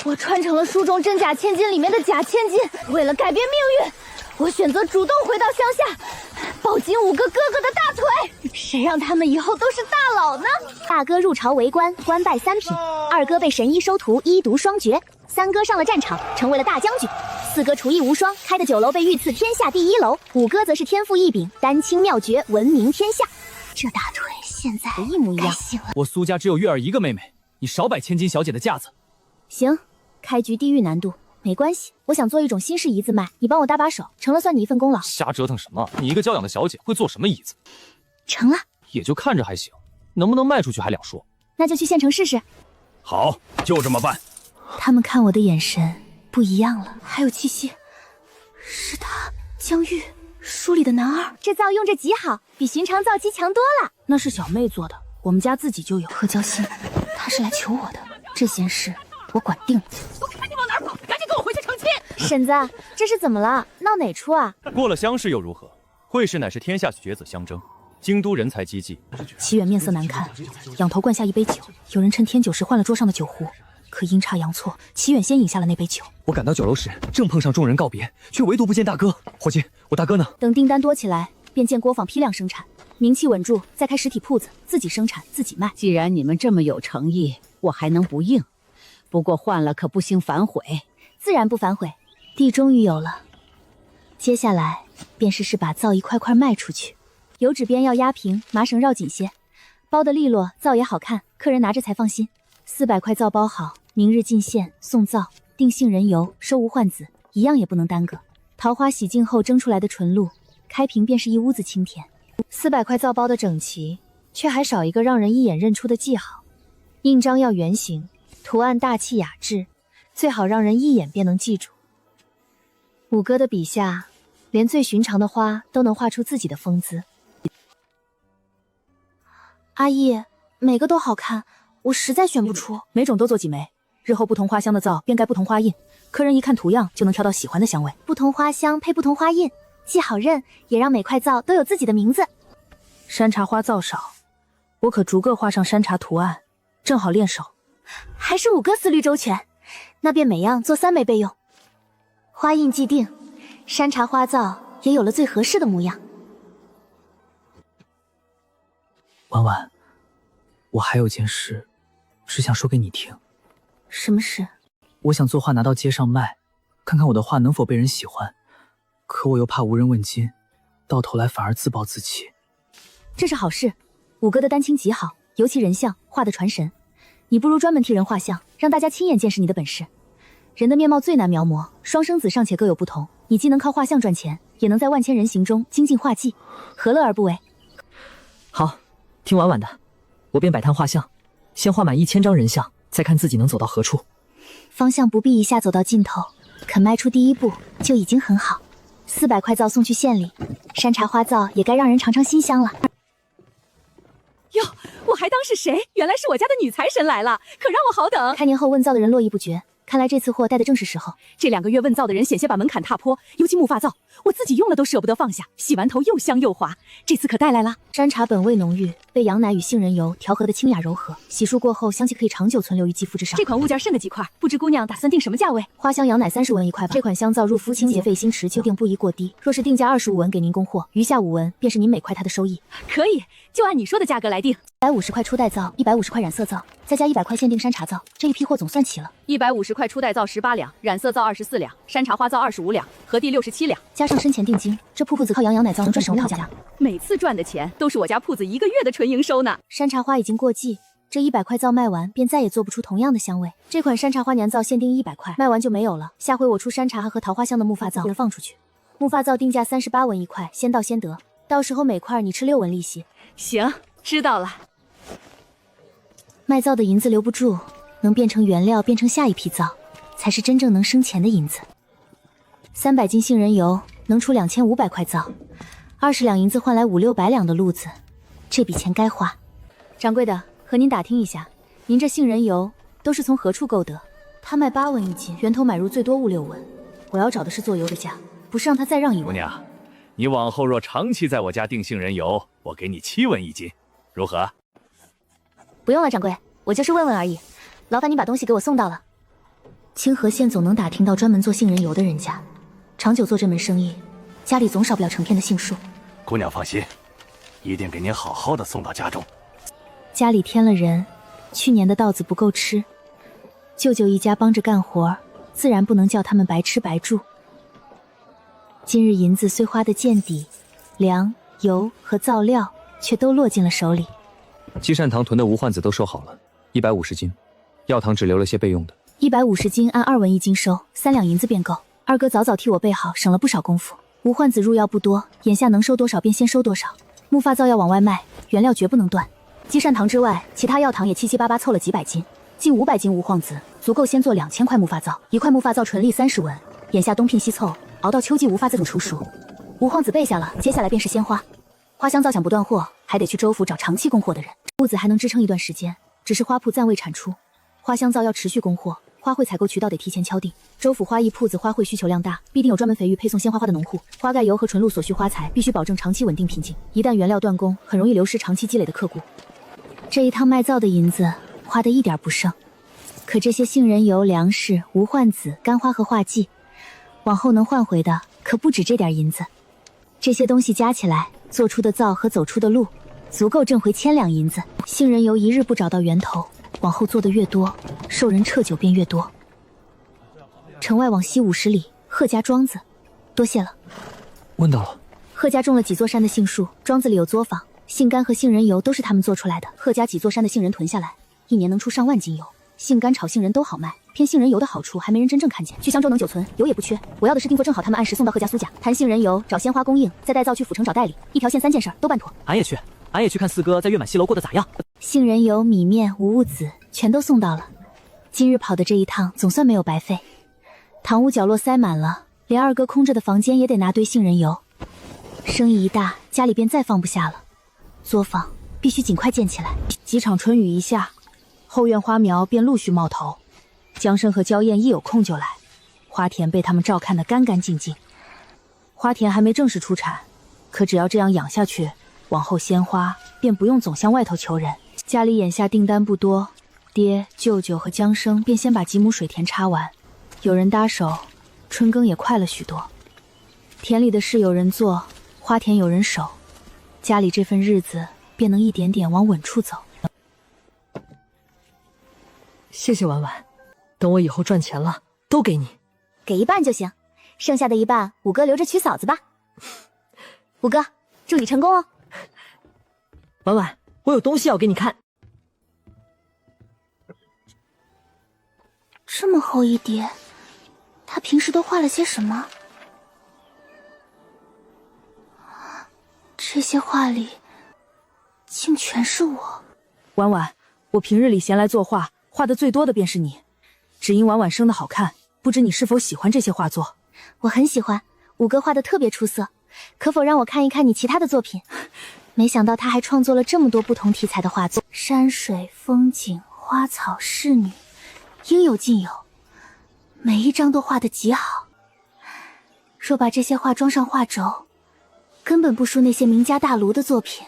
我穿成了书中真假千金里面的假千金，为了改变命运，我选择主动回到乡下，抱紧5个哥哥的大腿。谁让他们以后都是大佬呢？大哥入朝为官，官拜3品；二哥被神医收徒，医读双绝；三哥上了战场，成为了大将军；四哥厨艺无双，开的酒楼被御赐天下第1楼；五哥则是天赋异禀，丹青妙绝，闻名天下。这大腿现在一模一样。我苏家只有月儿一个妹妹，你少摆千金小姐的架子。行，开局地狱难度没关系，我想做一种新式椅子卖，你帮我搭把手，成了算你一份功劳。瞎折腾什么？你一个娇养的小姐会做什么椅子？成了，也就看着还行，能不能卖出去还两说。那就去县城试试。好，就这么办。他们看我的眼神不一样了，还有气息，是他，江玉，书里的男二。这皂用着极好，比寻常皂基强多了。那是小妹做的，我们家自己就有。贺交心，他是来求我的，这件事我管定了。都看你往哪跑，赶紧跟我回去成亲。婶子，这是怎么了？闹哪出啊？过了乡试又如何？会试乃是天下绝子相争，京都人才济济。齐远面色难看，仰头灌下一杯酒。有人趁天酒时换了桌上的酒壶，可阴差阳错，齐远先饮下了那杯酒。我赶到酒楼时，正碰上众人告别，却唯独不见大哥。伙计，我大哥呢？等订单多起来，便见作坊批量生产，名气稳住，再开实体铺子，自己生产自己卖。既然你们这么有诚意，我还能不应？不过换了可不兴反悔。自然不反悔。地终于有了，接下来便是把皂一块块卖出去。油纸边要压平，麻绳绕紧些，包得利落，皂也好看，客人拿着才放心。400块皂包好，明日进县送皂，定杏仁油，收无患子，一样也不能耽搁。桃花洗净后蒸出来的纯露，开瓶便是一屋子清甜。400块皂包的整齐，却还少一个让人一眼认出的记号。印章要圆形，图案大气雅致，最好让人一眼便能记住。五哥的笔下，连最寻常的花都能画出自己的风姿。阿姨，每个都好看，我实在选不出。每种都做几枚，日后不同花香的皂便盖不同花印，客人一看图样就能挑到喜欢的香味。不同花香配不同花印，既好认，也让每块皂都有自己的名字。山茶花皂少，我可逐个画上山茶图案，正好练手。还是五哥思虑周全，那便每样做3枚备用。花印既定，山茶花皂也有了最合适的模样。婉婉，我还有件事，只想说给你听。什么事？我想作画拿到街上卖，看看我的画能否被人喜欢，可我又怕无人问津，到头来反而自暴自弃。这是好事，五哥的丹青极好，尤其人像画的传神。你不如专门替人画像，让大家亲眼见识你的本事。人的面貌最难描摹，双生子尚且各有不同，你既能靠画像赚钱，也能在万千人形中精进画技，何乐而不为？好，听婉婉的，我便摆摊画像，先画满1000张人像，再看自己能走到何处。方向不必一下走到尽头，肯迈出第一步就已经很好。400块皂送去县里，山茶花皂也该让人尝尝新香了。哟，我还当是谁，原来是我家的女财神来了，可让我好等。开年后问皂的人络绎不绝，看来这次货带的正是时候。这2个月问皂的人险些把门槛踏破，尤其木发皂，我自己用了都舍不得放下，洗完头又香又滑，这次可带来了。山茶本味浓郁，被羊奶与杏仁油调和的清雅柔和，洗漱过后香气可以长久存留于肌肤之上。这款物件剩个几块，不知姑娘打算定什么价位？花香羊奶30文1块吧。这款香皂入肤清洁费心持久，定不宜过低。若是定价25文给您供货，余下5文便是您每块它的收益。可以，就按你说的价格来定。150块初代皂，150块染色皂，再加100块限定山茶皂，这一批货总算齐了。150块初代皂18两，染色皂24两，山茶花皂25两，合计67两，加上生前定金，这铺子靠羊奶皂能赚什么价？每次赚的钱都是我家铺子1个月的纯营收呢。山茶花已经过季，这100块皂卖完，便再也做不出同样的香味。这款山茶花年皂限定100块，卖完就没有了。下回我出山茶和桃花香的木发皂，放出去。木发皂定价38文1块，先到先得，到时候每块你吃6文利息。行，知道了。卖皂的银子留不住，能变成原料，变成下一批皂，才是真正能生钱的银子。300斤杏仁油能出2500块皂，20两银子换来500-600两的路子，这笔钱该花。掌柜的，和您打听一下，您这杏仁油都是从何处购得？他卖8文1斤，源头买入最多5-6文，我要找的是做油的价，不是让他再让1文。姑娘，你往后若长期在我家订杏仁油，我给你7文1斤，如何？不用了，掌柜，我就是问问而已。劳烦你把东西给我送到了。清河县总能打听到专门做杏仁油的人家，长久做这门生意，家里总少不了成片的杏树。姑娘放心，一定给您好好的送到家中。家里添了人，去年的稻子不够吃，舅舅一家帮着干活，自然不能叫他们白吃白住。今日银子虽花得见底，粮、油和造料却都落进了手里。积善堂囤的无患子都收好了，150斤，药堂只留了些备用的。150斤按2文一斤收，3两银子便够。二哥早早替我备好，省了不少功夫。无患子入药不多，眼下能收多少便先收多少。木发皂要往外卖，原料绝不能断。积善堂之外，其他药堂也七七八八凑了几百斤，近500斤无患子，足够先做2000块木发皂。1块木发皂纯利30文，眼下东拼西凑，熬到秋季无发子成熟。无患子备下了，接下来便是鲜花。花香皂想不断货，还得去州府找长期供货的人，屋子还能支撑一段时间，只是花铺暂未产出。花香皂要持续供货，花卉采购渠道得提前敲定。州府花艺铺子花卉需求量大，必定有专门培育配送鲜花花的农户。花盖油和纯露所需花材必须保证长期稳定平静，一旦原料断供，很容易流失长期积累的客户。这一趟卖皂的银子花得一点不剩，可这些杏仁油、粮食、无患子、干花和画剂，往后能换回的可不止这点银子。这些东西加起来，做出的皂和走出的路，足够挣回1000两银子。杏仁油一日不找到源头，往后做的越多，受人撤酒便越多。城外往西50里，贺家庄子，多谢了。问到了。贺家种了几座山的杏树，庄子里有作坊，杏干和杏仁油都是他们做出来的。贺家几座山的杏仁囤下来，一年能出上万斤油。杏干炒杏仁都好卖，偏杏仁油的好处还没人真正看见。去香州能久存，油也不缺。我要的是定做正好，他们按时送到贺家苏家。谈杏仁油，找鲜花供应，再带皂去府城找代理，一条线3件事都办妥。俺也去看四哥在月满西楼过得咋样。杏仁油、米面、无物子全都送到了。今日跑的这一趟总算没有白费。堂屋角落塞满了，连二哥空着的房间也得拿堆杏仁油。生意一大，家里便再放不下了。作坊必须尽快建起来。几场春雨一下，后院花苗便陆续冒头。江生和娇艳一有空就来，花田被他们照看得干干净净。花田还没正式出产，可只要这样养下去，往后鲜花便不用总向外头求人。家里眼下订单不多，爹、舅舅和江生便先把几亩水田插完，有人搭手，春耕也快了许多。田里的事有人做，花田有人守，家里这份日子便能一点点往稳处走。谢谢婉婉，等我以后赚钱了都给你。给一半就行，剩下的一半五哥留着娶嫂子吧。五哥，祝你成功哦。婉婉，我有东西要给你看。这么厚一叠，他平时都画了些什么？这些画里竟全是我。婉婉，我平日里闲来作画，画的最多的便是你，只因婉婉生得好看，不知你是否喜欢这些画作？我很喜欢，五哥画的特别出色，可否让我看一看你其他的作品？没想到他还创作了这么多不同题材的画作，山水、风景、花草、仕女，应有尽有，每一张都画得极好。若把这些画装上画轴，根本不输那些名家大卢的作品。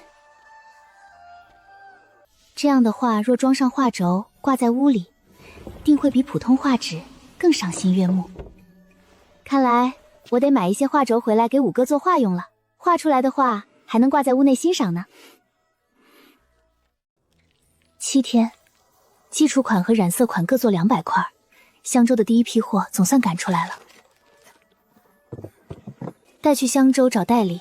这样的画若装上画轴，挂在屋里，定会比普通画纸更赏心悦目。看来我得买一些画轴回来给五哥作画用了，画出来的画还能挂在屋内欣赏呢。7天，基础款和染色款各做200块，香州的第一批货总算赶出来了。带去香州找代理，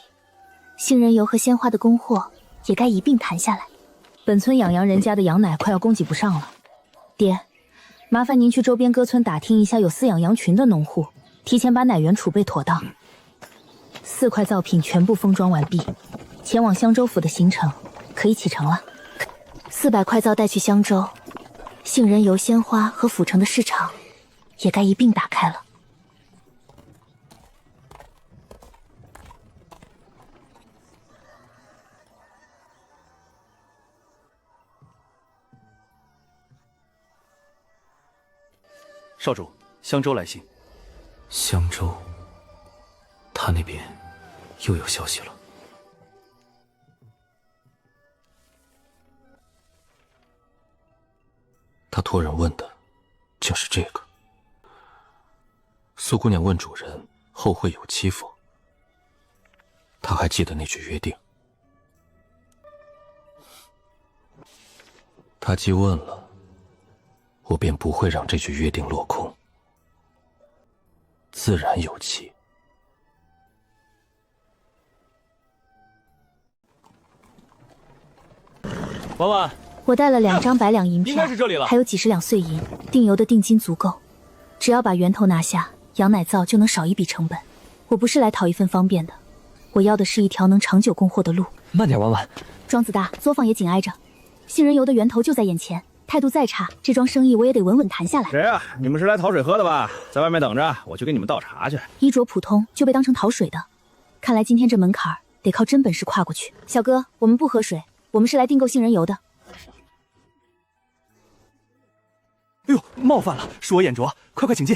杏仁油和鲜花的供货也该一并谈下来。本村养羊人家的羊奶快要供给不上了，爹，麻烦您去周边歌村打听一下有饲养羊群的农户，提前把奶源储备妥当。4块皂品全部封装完毕，前往香州府的行程可以启程了。400块皂带去香州，杏仁油、鲜花和府城的市场也该一并打开了。少主，香州来信。香州，他那边又有消息了。他托人问的，就是这个。苏姑娘问主人后会有期否？她还记得那句约定。她既问了，我便不会让这句约定落空。自然有期。婉婉，我带了2张100两银票，应该是这里了，还有几十两碎银，定油的定金足够，只要把源头拿下，羊奶皂就能少一笔成本。我不是来讨一份方便的，我要的是一条能长久供货的路。慢点，婉婉。庄子大，作坊也紧挨着，杏仁油的源头就在眼前，态度再差，这桩生意我也得稳稳谈下来。谁啊？你们是来讨水喝的吧？在外面等着，我去给你们倒茶去。衣着普通就被当成讨水的，看来今天这门槛得靠真本事跨过去。小哥，我们不喝水，我们是来订购杏仁油的。哎呦，冒犯了，是我眼拙，快请进。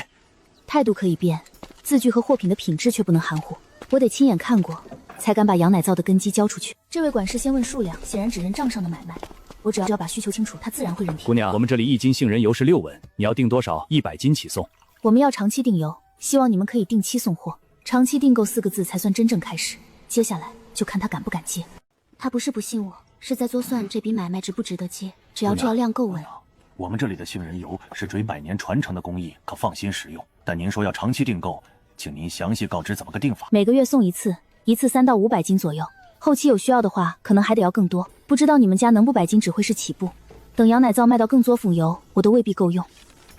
态度可以变，字据和货品的品质却不能含糊，我得亲眼看过，才敢把羊奶皂的根基交出去。这位管事先问数量，显然只认账上的买卖。我只要把需求清楚，他自然会认定。姑娘，我们这里1斤杏仁油是6文，你要订多少？100斤起送。我们要长期订油，希望你们可以定期送货。长期订购4个字才算真正开始，接下来就看他敢不敢接。他不是不信我，是在作算这笔买卖值不值得接。只要这药量够稳，我们这里的杏仁油是追100年传承的工艺，可放心食用。但您说要长期订购，请您详细告知怎么个订法。每个月送一次3到500斤左右，后期有需要的话，可能还得要更多。不知道你们家能不100斤只会是起步，等羊奶皂卖到更作坊油，我都未必够用。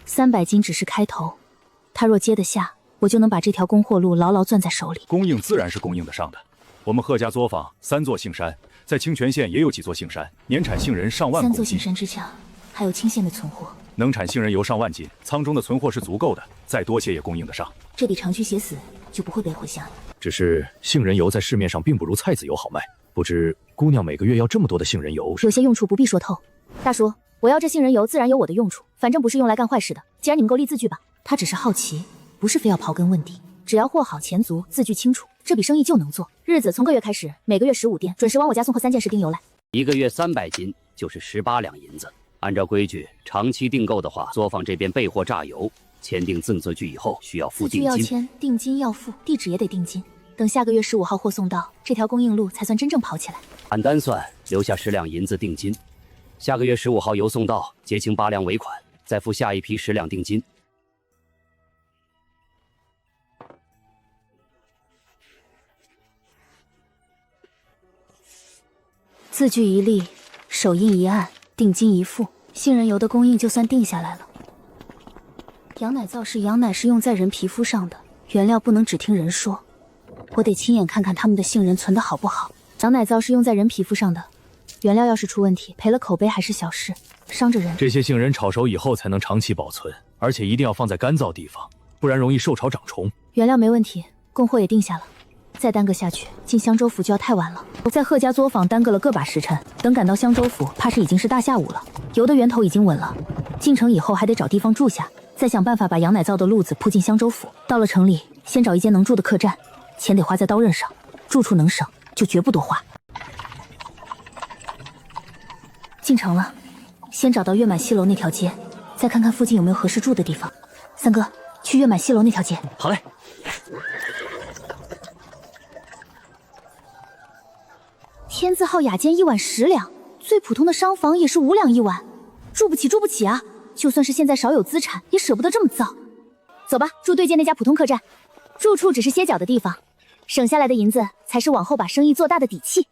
300斤只是开头，他若接得下，我就能把这条供货路牢牢攥在手里。供应自然是供应得上的。我们贺家作坊3座杏山，在清泉县也有几座杏山，年产杏仁上万公斤。3座杏山之下，还有清县的存货，能产杏仁油上万斤，仓中的存货是足够的，再多些也供应得上。这笔长驱写死就不会背回乡了。只是杏仁油在市面上并不如菜籽油好卖，不知姑娘每个月要这么多的杏仁油，有些用处不必说透。大叔，我要这杏仁油自然有我的用处，反正不是用来干坏事的。既然你们够立字据吧。他只是好奇，不是非要刨根问底，只要货好钱足，字据清楚，这笔生意就能做。日子从个月开始，每个月15店，准时往我家送货3件式丁油来。1个月300斤，就是18两银子。按照规矩，长期订购的话，作坊这边备货榨油，签订赠字据以后需要付定金。字据要签，定金要付，地址也得定金。等下个月15号货送到，这条供应路才算真正跑起来。按单算，留下10两银子定金。下个月15号油送到，结清8两尾款，再付下一批10两定金。字据一立，手印一按，定金一付，杏仁油的供应就算定下来了。羊奶皂是羊奶，是用在人皮肤上的，原料不能只听人说，我得亲眼看看他们的杏仁存的好不好。羊奶皂是用在人皮肤上的，原料要是出问题，赔了口碑还是小事，伤着人。这些杏仁炒熟以后才能长期保存，而且一定要放在干燥地方，不然容易受潮长虫。原料没问题，供货也定下了。再耽搁下去，进香州府就要太晚了。我在贺家作坊耽搁了个把时辰，等赶到香州府，怕是已经是大下午了。油的源头已经稳了，进城以后还得找地方住下，再想办法把羊奶皂的路子铺进香州府。到了城里，先找一间能住的客栈，钱得花在刀刃上，住处能省就绝不多花。进城了，先找到月满西楼那条街，再看看附近有没有合适住的地方。三哥，去月满西楼那条街。好嘞。天字号雅间1晚10两，最普通的商房也是5两1晚，住不起啊！就算是现在少有资产，也舍不得这么造。走吧，住对街那家普通客栈，住处只是歇脚的地方，省下来的银子才是往后把生意做大的底气。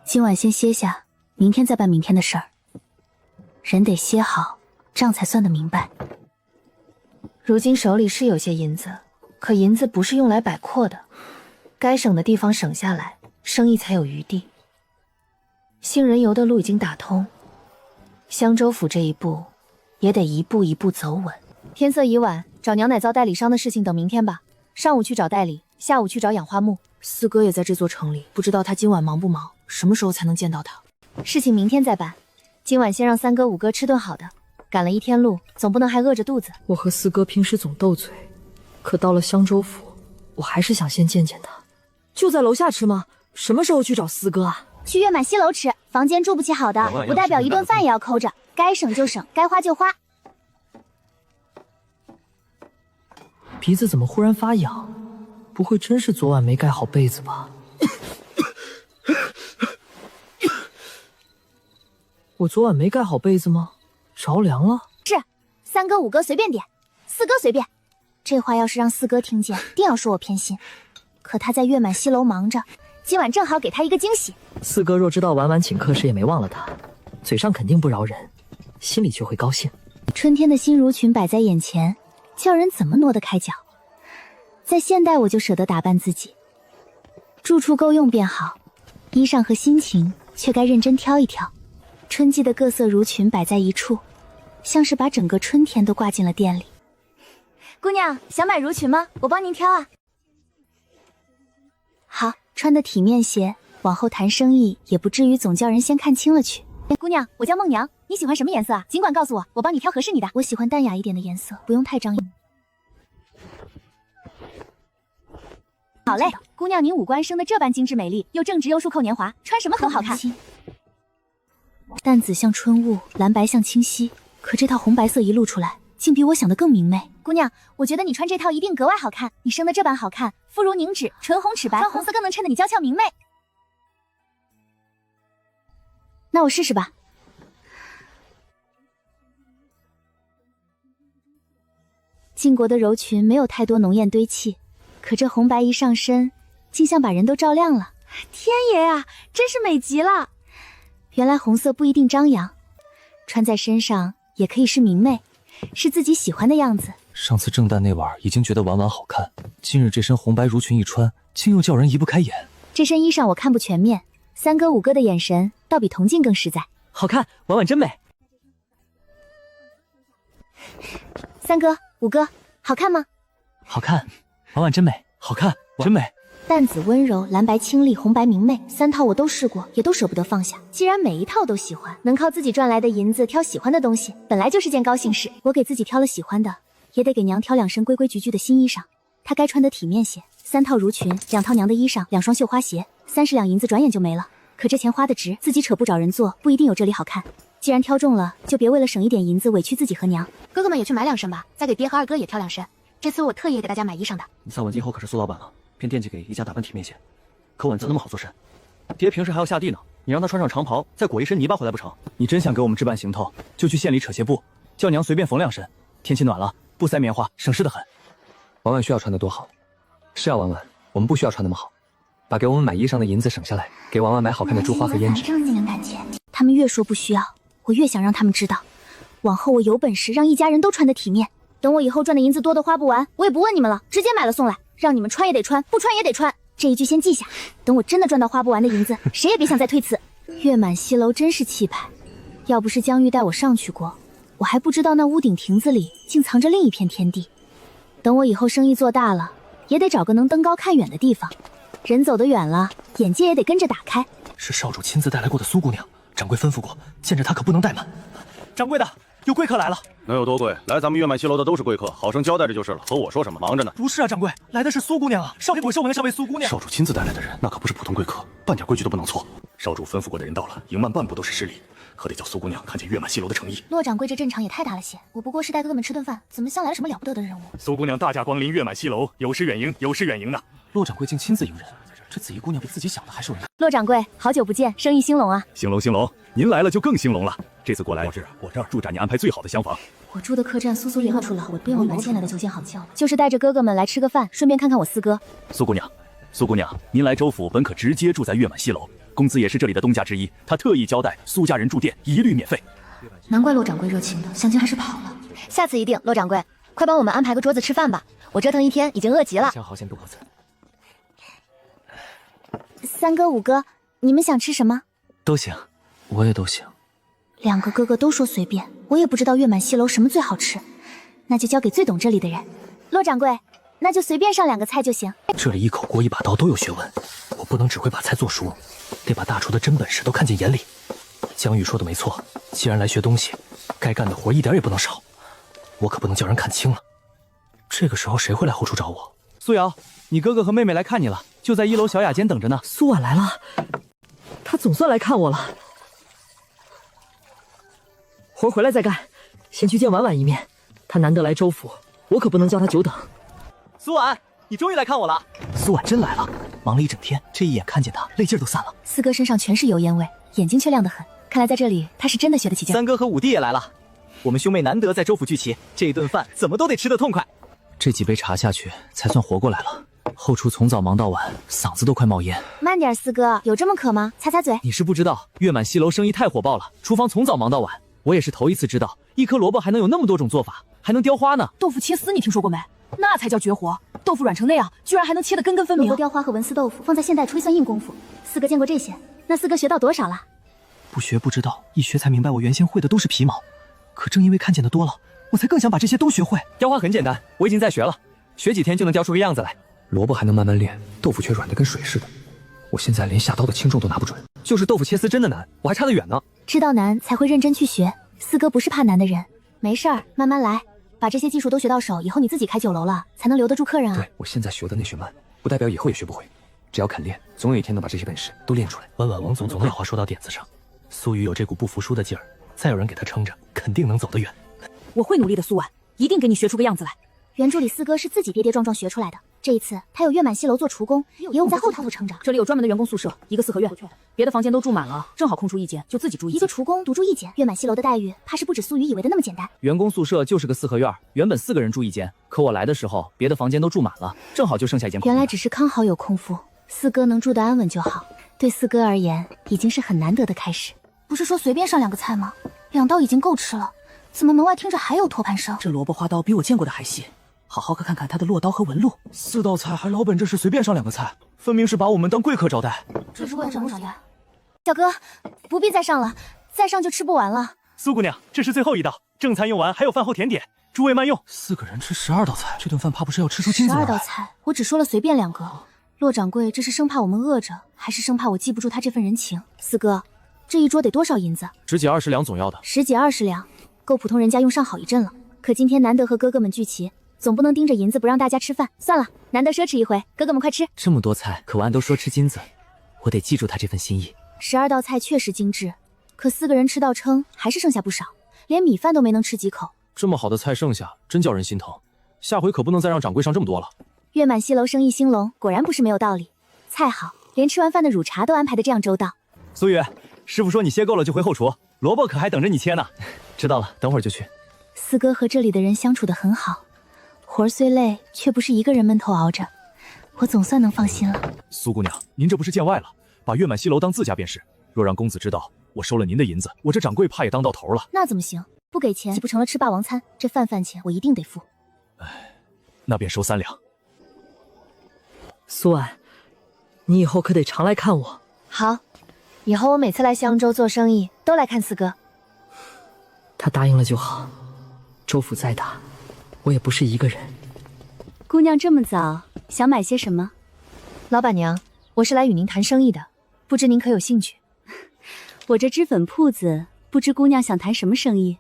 今晚先歇下，明天再办明天的事儿。人得歇好，账才算得明白。如今手里是有些银子，可银子不是用来摆阔的，该省的地方省下来，生意才有余地。杏仁油的路已经打通，香州府这一步也得一步一步走稳。天色已晚，找娘奶皂代理商的事情等明天吧。上午去找代理，下午去找养花木。四哥也在这座城里，不知道他今晚忙不忙，什么时候才能见到他？事情明天再办，今晚先让3哥5哥吃顿好的。赶了一天路，总不能还饿着肚子。我和四哥平时总斗嘴，可到了香州府，我还是想先见见他。就在楼下吃吗？什么时候去找四哥啊？去月满西楼吃，房间住不起好的，不代表一顿饭也要抠着，该省就省，该花就花。鼻子怎么忽然发痒？不会真是昨晚没盖好被子吧？我昨晚没盖好被子吗？着凉了？是，3哥5哥随便点，4哥随便。这话要是让4哥听见，定要说我偏心。可他在月满西楼忙着，今晚正好给他一个惊喜。4哥若知道婉婉请客时也没忘了他，嘴上肯定不饶人，心里却会高兴。春天的新襦裙摆在眼前，叫人怎么挪得开脚？在现代我就舍得打扮自己，住处够用便好，衣裳和心情却该认真挑一挑。春季的各色襦裙摆在一处，像是把整个春天都挂进了店里。姑娘想买襦裙吗？我帮您挑啊。好，穿得体面些，往后谈生意也不至于总叫人先看清了去。姑娘，我叫孟娘，你喜欢什么颜色啊？尽管告诉我，我帮你挑合适你的。我喜欢淡雅一点的颜色，不用太张扬。好嘞，姑娘您五官生得这般精致美丽，又正直又束扣年华，穿什么都好看。淡紫像春雾，蓝白像清溪，可这套红白色一露出来，竟比我想的更明媚。姑娘，我觉得你穿这套一定格外好看，你生得这般好看，肤如凝脂，唇红齿白，穿红色更能衬得你娇俏明媚。那我试试吧。晋国的柔裙没有太多浓艳堆砌，可这红白一上身，竟像把人都照亮了。天爷啊，真是美极了！原来红色不一定张扬，穿在身上也可以是明媚，是自己喜欢的样子。上次正旦那晚已经觉得婉婉好看，今日这身红白襦裙一穿，竟又叫人移不开眼。这身衣裳我看不全面，3哥5哥的眼神倒比铜镜更实在。好看，婉婉真美。3哥5哥，好看吗？好看，婉婉真美。好看，真美。淡紫温柔，蓝白清丽，红白明媚，3套我都试过，也都舍不得放下。既然每一套都喜欢，能靠自己赚来的银子挑喜欢的东西，本来就是件高兴事。我给自己挑了喜欢的，也得给娘挑2身规规矩矩的新衣裳。她该穿得体面些，3套襦裙，2套娘的衣裳，2双绣花鞋，30两银子转眼就没了。可这钱花得值，自己扯不找人做，不一定有这里好看。既然挑中了，就别为了省一点银子委屈自己和娘。哥哥们也去买2身吧，再给爹和2哥也挑2身。这次我特意给大家买衣裳的。你3晚今后可是苏老板了，便惦记给一家打扮体面些。可婉怎那么好做甚？爹平时还要下地呢，你让他穿上长袍，再裹一身泥巴回来不成？你真想给我们置办行头，就去县里扯些布，叫娘随便缝2身。天气暖了，不塞棉花，省事的很。婉婉需要穿得多好？是啊，婉婉，我们不需要穿那么好，把给我们买衣裳的银子省下来，给婉婉买好看的珠花和胭脂。正经的感觉。他们越说不需要，我越想让他们知道，往后我有本事让一家人都穿得体面。等我以后赚的银子多得花不完，我也不问你们了，直接买了送来，让你们穿也得穿，不穿也得穿。这一句先记下，等我真的赚到花不完的银子，谁也别想再推辞。月满西楼真是气派，要不是江玉带我上去过，我还不知道那屋顶亭子里竟藏着另一片天地。等我以后生意做大了，也得找个能登高看远的地方。人走得远了，眼界也得跟着打开。是少主亲自带来过的苏姑娘，掌柜吩咐过，见着她可不能怠慢。掌柜的，有贵客来了。能有多贵？来咱们月满西楼的都是贵客，好生交代着就是了。和我说什么？忙着呢。不是啊，掌柜，来的是苏姑娘啊！少爷不是我们的这位苏姑娘。少主亲自带来的人，那可不是普通贵客，半点规矩都不能错。少主吩咐过的人到了，迎慢半步都是失礼，可得叫苏姑娘看见月满西楼的诚意。骆掌柜这阵场也太大了些，我不过是带哥哥们吃顿饭，怎么像来了什么了不得的任务？苏姑娘大驾光临月满西楼，有失远迎，有失远迎呢。骆掌柜竟亲自迎人，这紫衣姑娘比自己想的还受人。骆掌柜，好久不见，生意兴隆啊！兴隆兴隆，您来了就更兴隆了。这次过来，我这儿驻扎你安排最好的厢房。我住的客栈苏苏里喝出了，我不用你们建来的酒店好叫，就是带着哥哥们来吃个饭，顺便看看我4哥。苏姑娘，您来州府本可直接住在月满西楼，公子也是这里的东家之一，他特意交代苏家人住店一律免费。难怪骆掌柜热情的，相亲还是跑了。下次一定，骆掌柜，快帮我们安排个桌子吃饭吧，我折腾一天已经饿极了。好先不可辞。 3哥5哥，你们想吃什么？都行，我也都行。 2个哥哥都说随便，我也不知道月满西楼什么最好吃，那就交给最懂这里的人。骆掌柜，那就随便上2个菜就行。这里一口锅一把刀都有学问，我不能只会把菜做熟，得把大厨的真本事都看进眼里。江玉说的没错，既然来学东西，该干的活一点也不能少，我可不能叫人看轻了。这个时候谁会来后厨找我？苏瑶，你哥哥和妹妹来看你了，就在1楼小雅间等着呢。苏婉来了。他总算来看我了。活回来再干，先去见婉婉一面。他难得来州府，我可不能叫他久等。苏婉，你终于来看我了。苏婉真来了，忙了一整天，这一眼看见他，泪劲儿都散了。四哥身上全是油烟味，眼睛却亮得很，看来在这里他是真的学得起劲。三哥和五弟也来了，我们兄妹难得在州府聚齐，这一顿饭怎么都得吃得痛快。这几杯茶下去，才算活过来了。后厨从早忙到晚，嗓子都快冒烟。慢点，四哥，有这么渴吗？擦擦嘴。你是不知道，月满西楼生意太火爆了，厨房从早忙到晚。我也是头一次知道，一颗萝卜还能有那么多种做法，还能雕花呢。豆腐切丝你听说过没？那才叫绝活。豆腐软成那样，居然还能切得根根分明。萝卜雕花和文思豆腐放在现代厨艺算硬功夫。四哥见过这些，那四哥学到多少了？不学不知道，一学才明白我原先会的都是皮毛。可正因为看见的多了，我才更想把这些都学会。雕花很简单，我已经在学了，学几天就能雕出个样子来。萝卜还能慢慢练，豆腐却软得跟水似的。我现在连下刀的轻重都拿不准。就是豆腐切丝真的难，我还差得远呢。知道难才会认真去学。四哥不是怕难的人，没事儿，慢慢来，把这些技术都学到手，以后你自己开酒楼了，才能留得住客人啊。对，我现在学的那学慢，不代表以后也学不会，只要肯练，总有一天能把这些本事都练出来。婉婉王总把话说到点子上，苏雨有这股不服输的劲儿，再有人给他撑着，肯定能走得远。我会努力的，苏婉，一定给你学出个样子来。原著里四哥是自己跌跌撞撞学出来的，这一次他有月满西楼做厨工，也有在后头撑着。这里有专门的员工宿舍，一个四合院，别的房间都住满了，正好空出一间，就自己住一间。一个厨工独住一间，月满西楼的待遇怕是不止苏雨以为的那么简单。员工宿舍就是个四合院，原本4个人住一间，可我来的时候，别的房间都住满了，正好就剩下一间空。原来只是康好有空腹，四哥能住得安稳就好，对四哥而言已经是很难得的开始。不是说随便上2个菜吗？2道已经够吃了，怎么门外听着还有托盘声？这萝卜花刀比我见过的还细。好好看看他的落刀和纹路，4道菜还老本这是随便上2个菜，分明是把我们当贵客招待。这是为了招待。小哥，不必再上了，再上就吃不完了。苏姑娘，这是最后一道，正餐用完还有饭后甜点，诸位慢用。 4个人吃12道菜，这顿饭怕不是要吃出金子来。12道菜，我只说了随便2个。骆掌柜这是生怕我们饿着，还是生怕我记不住他这份人情？四哥，这一桌得多少银子？10几20两总要的。10几20两，够普通人家用上好一阵了。可今天难得和哥哥们聚齐，总不能盯着银子不让大家吃饭。算了，难得奢侈一回，哥哥们快吃。这么多菜，可我按都说吃金子，我得记住他这份心意。12道菜确实精致，可4个人吃到撑，还是剩下不少，连米饭都没能吃几口。这么好的菜剩下，真叫人心疼。下回可不能再让掌柜上这么多了。月满西楼生意兴隆，果然不是没有道理。菜好，连吃完饭的乳茶都安排得这样周到。苏雨，师傅说你歇够了就回后厨，萝卜可还等着你切呢。知道了，等会儿就去。四哥和这里的人相处得很好，活虽累，却不是一个人闷头熬着，我总算能放心了。苏姑娘，您这不是见外了，把月满西楼当自家便是。若让公子知道我收了您的银子，我这掌柜怕也当到头了。那怎么行？不给钱岂不成了吃霸王餐？这饭钱我一定得付。哎，那便收3两。苏婉，你以后可得常来看我。好，以后我每次来襄州做生意都来看四哥。他答应了就好。州府再大，我也不是一个人。姑娘这么早，想买些什么？老板娘，我是来与您谈生意的，不知您可有兴趣？我这脂粉铺子，不知姑娘想谈什么生意？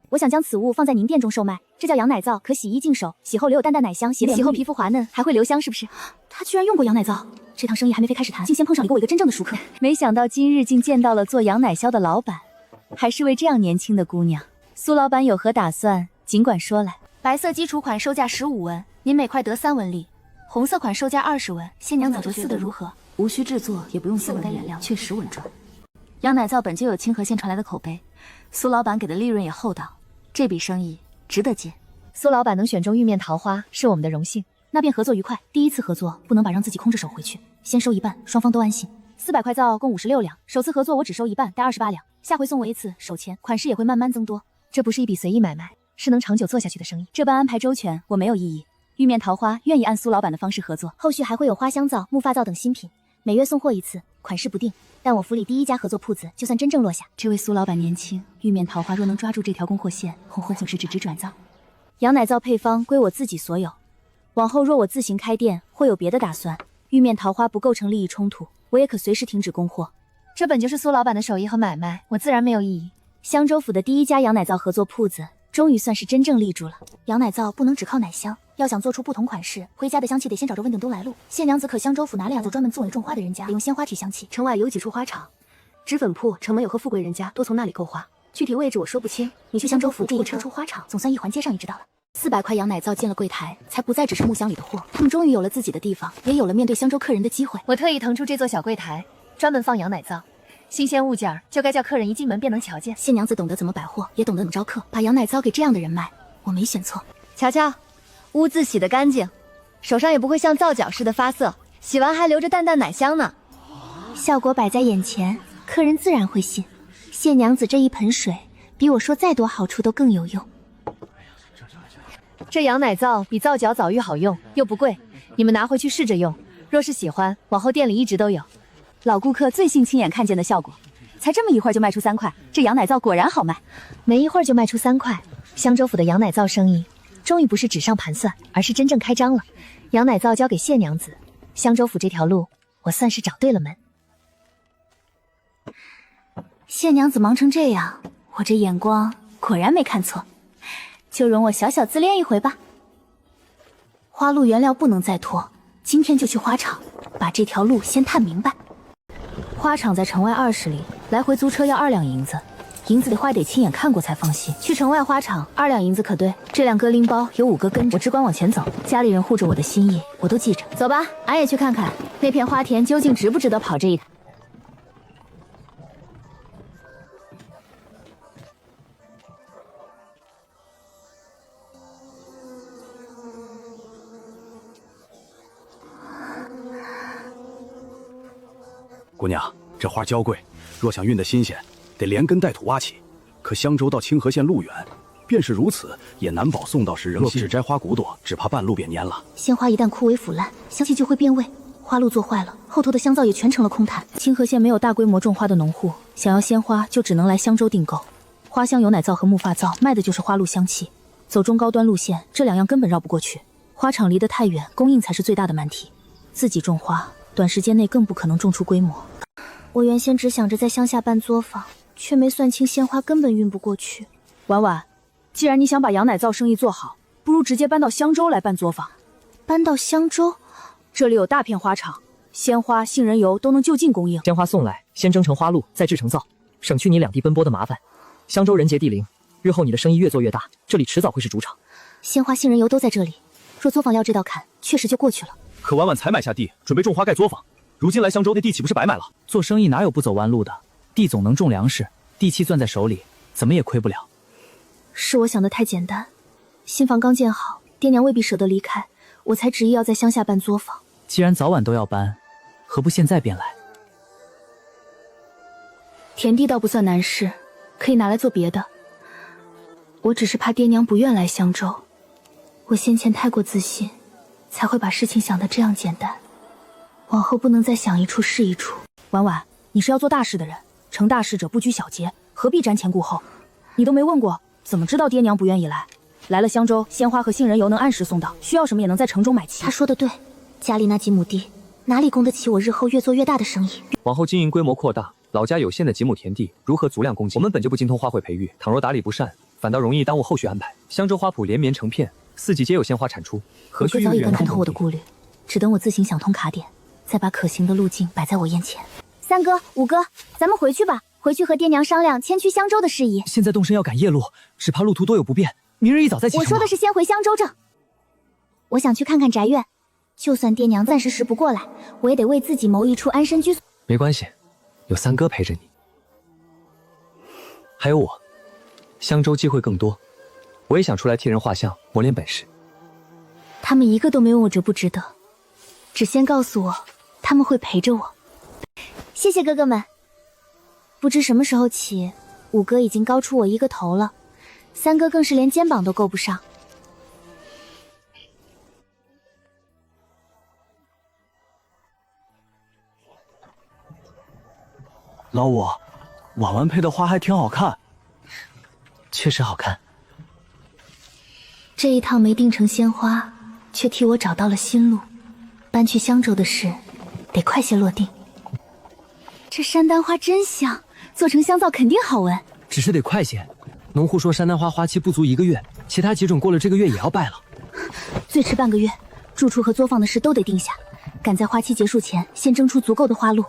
我想将此物放在您店中售卖，这叫羊奶皂，可洗衣净手，洗后留有淡淡奶香，洗后皮肤滑嫩，还会留香，是不是？他居然用过羊奶皂，这趟生意还没飞开始谈，竟先碰上给我一个真正的熟客。没想到今日竟见到了做羊奶销的老板，还是位这样年轻的姑娘。苏老板有何打算？尽管说来。白色基础款售价15文，您每块得3文利；红色款售价20文，仙娘早就撕得如何？无需制作，也不用4文原料，却10文赚。羊奶皂本就有清河县传来的口碑，苏老板给的利润也厚道，这笔生意值得接。苏老板能选中玉面桃花是我们的荣幸，那便合作愉快。第一次合作不能把让自己空着手回去，先收一半，双方都安心。400块皂共56两，首次合作我只收一半，带28两，下回送我一次手钱，款式也会慢慢增多。这不是一笔随意买卖，是能长久做下去的生意。这般安排周全，我没有异议。玉面桃花愿意按苏老板的方式合作，后续还会有花香皂、木发皂等新品，每月送货1次，款式不定。但我府里第一家合作铺子就算真正落下。这位苏老板年轻，玉面桃花若能抓住这条供货线，红红就是直转造。羊奶皂配方归我自己所有，往后若我自行开店，会有别的打算，玉面桃花不构成利益冲突，我也可随时停止供货。这本就是苏老板的手艺和买卖，我自然没有异议。襄州府的第一家羊奶皂合作铺子，终于算是真正立住了。羊奶皂不能只靠奶香，要想做出不同款式回家的香气，得先找着温定东来路。谢娘子可香州府哪里有专门种花的人家，用鲜花提香气？城外有几处花场，脂粉铺、城门有和富贵人家都从那里购花，具体位置我说不清。你去香州府注意车出花场，总算一环接上，你知道了。400块羊奶皂进了柜台，才不再只是木箱里的货。他们终于有了自己的地方，也有了面对香州客人的机会。我特意腾出这座小柜台，专门放羊奶皂。新鲜物件就该叫客人一进门便能瞧见。谢娘子懂得怎么摆货，也懂得怎么招客，把羊奶皂给这样的人卖，我没选错。瞧瞧，污渍洗得干净，手上也不会像皂角似的发涩，洗完还留着淡淡奶香呢。效果摆在眼前，客人自然会信。谢娘子这一盆水，比我说再多好处都更有用。这羊奶皂比皂角早育好用，又不贵，你们拿回去试着用。若是喜欢，往后店里一直都有。老顾客最信亲眼看见的效果，才这么一会儿就卖出3块，这羊奶皂果然好卖。没一会儿就卖出3块，香州府的羊奶皂生意终于不是纸上盘算，而是真正开张了。羊奶皂交给谢娘子，香州府这条路我算是找对了门。谢娘子忙成这样，我这眼光果然没看错。就容我小小自恋一回吧。花露原料不能再拖，今天就去花场，把这条路先探明白。花场在城外20里，来回租车要2两银子，银子得花得亲眼看过才放心。去城外花场2两银子可对，这2个拎包有5个跟着，我只管往前走，家里人护着我的心意我都记着。走吧，俺也去看看那片花田究竟值不值得跑这一趟。姑娘，这花娇贵，若想运得新鲜，得连根带土挖起。可香州到清河县路远，便是如此，也难保送到时仍新。若只摘花骨朵，只怕半路便蔫了。鲜花一旦枯萎腐烂，香气就会变味。花路做坏了，后头的香皂也全成了空谈。清河县没有大规模种花的农户，想要鲜花就只能来香州订购。花香油奶皂和木发皂卖的就是花露香气，走中高端路线，这2样根本绕不过去。花场离得太远，供应才是最大的难题。自己种花，短时间内更不可能种出规模。我原先只想着在乡下办作坊，却没算清鲜花根本运不过去。婉婉，既然你想把羊奶皂生意做好，不如直接搬到香州来办作坊。搬到香州？这里有大片花场，鲜花、杏仁油都能就近供应。鲜花送来，先蒸成花露，再制成皂，省去你两地奔波的麻烦。香州人杰地灵，日后你的生意越做越大，这里迟早会是主场。鲜花、杏仁油都在这里，若作坊要这道坎，确实就过去了。可婉婉才买下地，准备种花盖作坊。如今来香州，那地岂不是白买了？做生意哪有不走弯路的？地总能种粮食，地契攥在手里，怎么也亏不了。是我想的太简单，新房刚建好，爹娘未必舍得离开，我才执意要在乡下办作坊。既然早晚都要搬，何不现在便来？田地倒不算难事，可以拿来做别的。我只是怕爹娘不愿来香州，我先前太过自信，才会把事情想得这样简单。往后不能再想一出是一出。婉婉，你是要做大事的人，成大事者不拘小节，何必瞻前顾后？你都没问过，怎么知道爹娘不愿意来？来了香州，鲜花和杏仁油能按时送到，需要什么也能在城中买齐。他说的对，家里那几亩地，哪里供得起我日后越做越大的生意？往后经营规模扩大，老家有限的几亩田地如何足量供给？我们本就不精通花卉培育，倘若打理不善，反倒容易耽误后续安排。香州花圃连绵成片，4季皆有鲜花产出，何须早已看透我的顾虑，只等我自行想通卡点，再把可行的路径摆在我眼前。三哥、五哥，咱们回去吧，回去和爹娘商量迁去香州的事宜。现在动身要赶夜路，只怕路途多有不便，明日一早再启程。我说的是先回香州镇，我想去看看宅院，就算爹娘暂时不过来，我也得为自己谋一处安身居所。没关系，有三哥陪着你，还有我，香州机会更多，我也想出来替人画像，磨练本事。他们一个都没问我值不值得，只先告诉我他们会陪着我。谢谢哥哥们。不知什么时候起，五哥已经高出我一个头了，三哥更是连肩膀都够不上。老五，婉婉配的花还挺好看。确实好看。这一趟没定成鲜花，却替我找到了新路。搬去香州的事，得快些落定。这山丹花真香，做成香皂肯定好闻。只是得快些，农户说山丹花花期不足1个月，其他几种过了这个月也要败了。最迟半个月，住处和作坊的事都得定下，赶在花期结束前先征出足够的花路。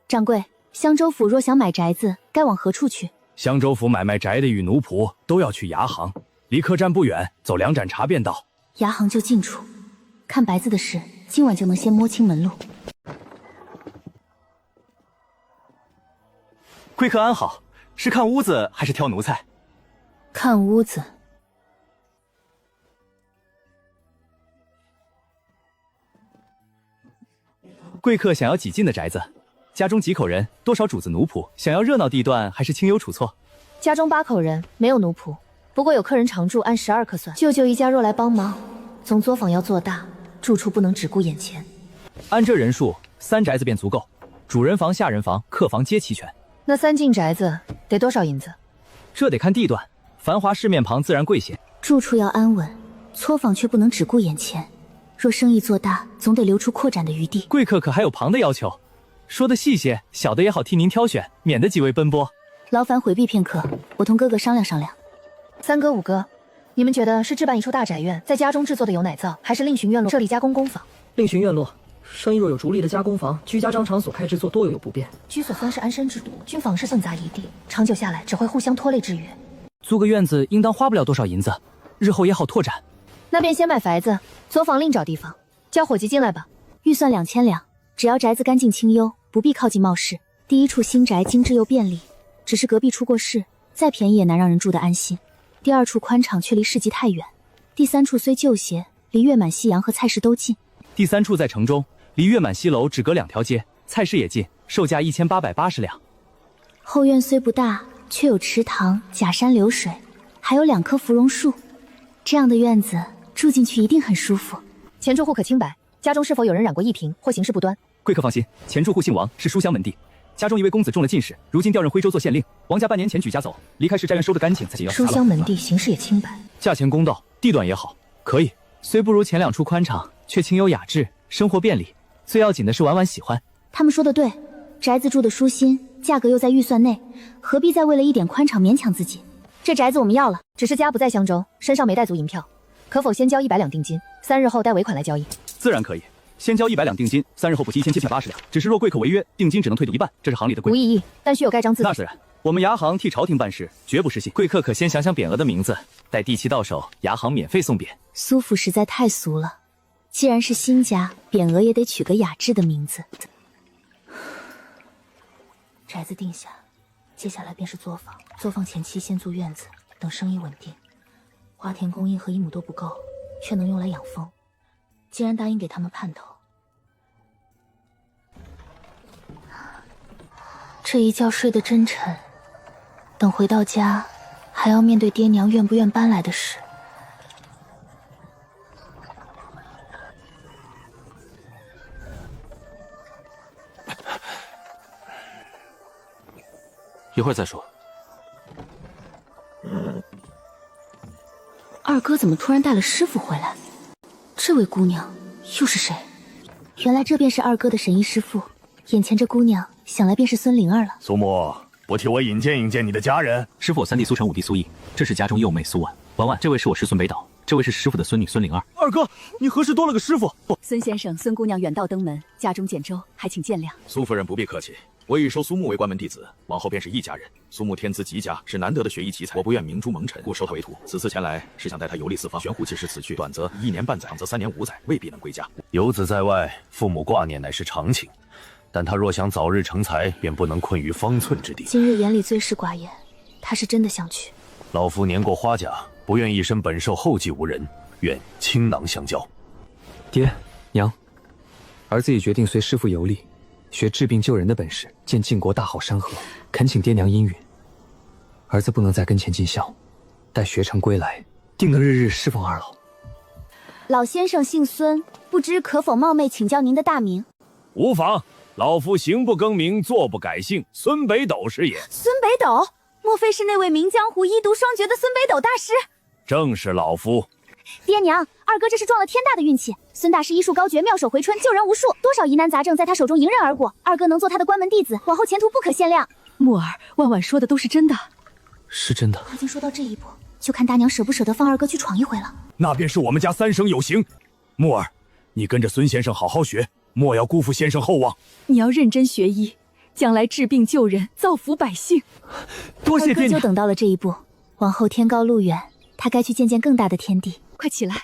掌柜，襄州府若想买宅子，该往何处去？襄州府买卖宅的与奴仆都要去牙行，离客栈不远，走2盏茶便到。牙行就近处，看白子的事，今晚就能先摸清门路。贵客安好，是看屋子还是挑奴才？看屋子。贵客想要几进的宅子？家中几口人？多少主子奴仆？想要热闹地段还是清幽处措？家中8口人，没有奴仆，不过有客人常住，按12克算。舅舅一家若来帮忙，总作坊要做大，住处不能只顾眼前。按这人数，3宅子便足够，主人房、下人房、客房皆齐全。那3进宅子得多少银子？这得看地段，繁华市面旁自然贵些。住处要安稳，作坊却不能只顾眼前。若生意做大，总得留出扩展的余地。贵客可还有旁的要求？说的细些，小的也好替您挑选，免得几位奔波。劳烦回避片刻，我同哥哥商量商量。3哥5哥，你们觉得是置办一处大宅院，在家中制作的有奶灶，还是另寻院落设立加工工坊？另寻院落。生意若有逐利的加工房，居家张场所开制作多有不便。居所算是安身之土，军坊是混杂一地，长久下来只会互相拖累制约。租个院子应当花不了多少银子，日后也好拓展。那便先买房子，作坊另找地方。叫伙计进来吧。预算2000两，只要宅子干净清幽，不必靠近闹市。第一处新宅精致又便利，只是隔壁出过事，再便宜也难让人住得安心。第2处宽敞却离市集太远。第3处虽旧些，离月满西洋和菜市都近。第3处在城中，离月满西楼只隔2条街，菜市也近，售价1880两。后院虽不大，却有池塘、假山流水，还有2棵芙蓉树。这样的院子住进去一定很舒服。前住户可清白，家中是否有人染过疫瓶或行事不端？贵客放心，前住户姓王，是书香门第，家中一位公子中了进士，如今调任徽州做县令。王家半年前举家走，离开时宅院收得干净，才紧要。书香门第，行事也清白，价钱公道，地段也好，可以。虽不如前2处宽敞，却清幽雅致，生活便利。最要紧的是婉婉喜欢。他们说的对，宅子住得舒心，价格又在预算内，何必再为了一点宽敞勉强自己？这宅子我们要了，只是家不在襄州，身上没带足银票，可否先交100两定金，3日后带尾款来交易？自然可以，先交100两定金，3日后补提1780两。只是若贵客违约，定金只能退度1半，这是行里的规。无异议，但需有盖章字。那自然，我们牙行替朝廷办事，绝不失信。贵客可先想想匾额的名字，待地契到手，牙行免费送匾。苏府实在太俗了，既然是新家，匾额也得取个雅致的名字。宅子定下，接下来便是作坊。作坊前期先租院子，等生意稳定。花田供应和1亩都不够，却能用来养蜂。既然答应给他们盼头，这一觉睡得真沉。等回到家，还要面对爹娘愿不愿搬来的事。一会儿再说。二哥怎么突然带了师傅回来？这位姑娘又是谁？原来这便是二哥的神医师傅。眼前这姑娘，想来便是孙灵儿了。苏木，不替我引荐引荐你的家人？师傅，我3弟苏晨，5弟苏毅，这是家中幼妹苏婉。婉婉，这位是我师孙北岛，这位是师傅的孙女孙灵儿。二哥，你何时多了个师傅？孙先生、孙姑娘远道登门，家中简舟，还请见谅。苏夫人不必客气，我已收苏木为关门弟子，往后便是一家人。苏木天资极佳，是难得的学艺奇才，我不愿明珠蒙尘，故收他为徒。此次前来是想带他游历四方，悬壶济世此去，短则1年半载，长则3年5载，未必能归家。游子在外，父母挂念乃是常情，但他若想早日成才，便不能困于方寸之地。今日眼里最是寡言，他是真的想去。老夫年过花甲，不愿一身本寿后继无人，愿倾囊相交。爹娘，儿子已决定随师父游历，学治病救人的本事，见晋国大好山河，恳请爹娘应允。儿子不能在跟前尽孝，待学成归来，定能日日侍奉二老。老先生姓孙，不知可否冒昧请教您的大名？无妨，老夫行不更名，坐不改姓，孙北斗是也。孙北斗，莫非是那位名江湖医毒双绝的孙北斗大师？正是老夫。爹娘，二哥这是撞了天大的运气。孙大师医术高绝，妙手回春，救人无数，多少疑难杂症在他手中迎刃而过。二哥能做他的关门弟子，往后前途不可限量。木儿，万万说的都是真的。是真的。已经说到这一步，就看大娘舍不舍得放二哥去闯一回了。那便是我们家三生有幸。木儿，你跟着孙先生好好学，莫要辜负先生厚望。你要认真学医，将来治病救人，造福百姓。多谢爹娘。二哥就等到了这一步，往后天高路远，他该去见见更大的天地。快起来！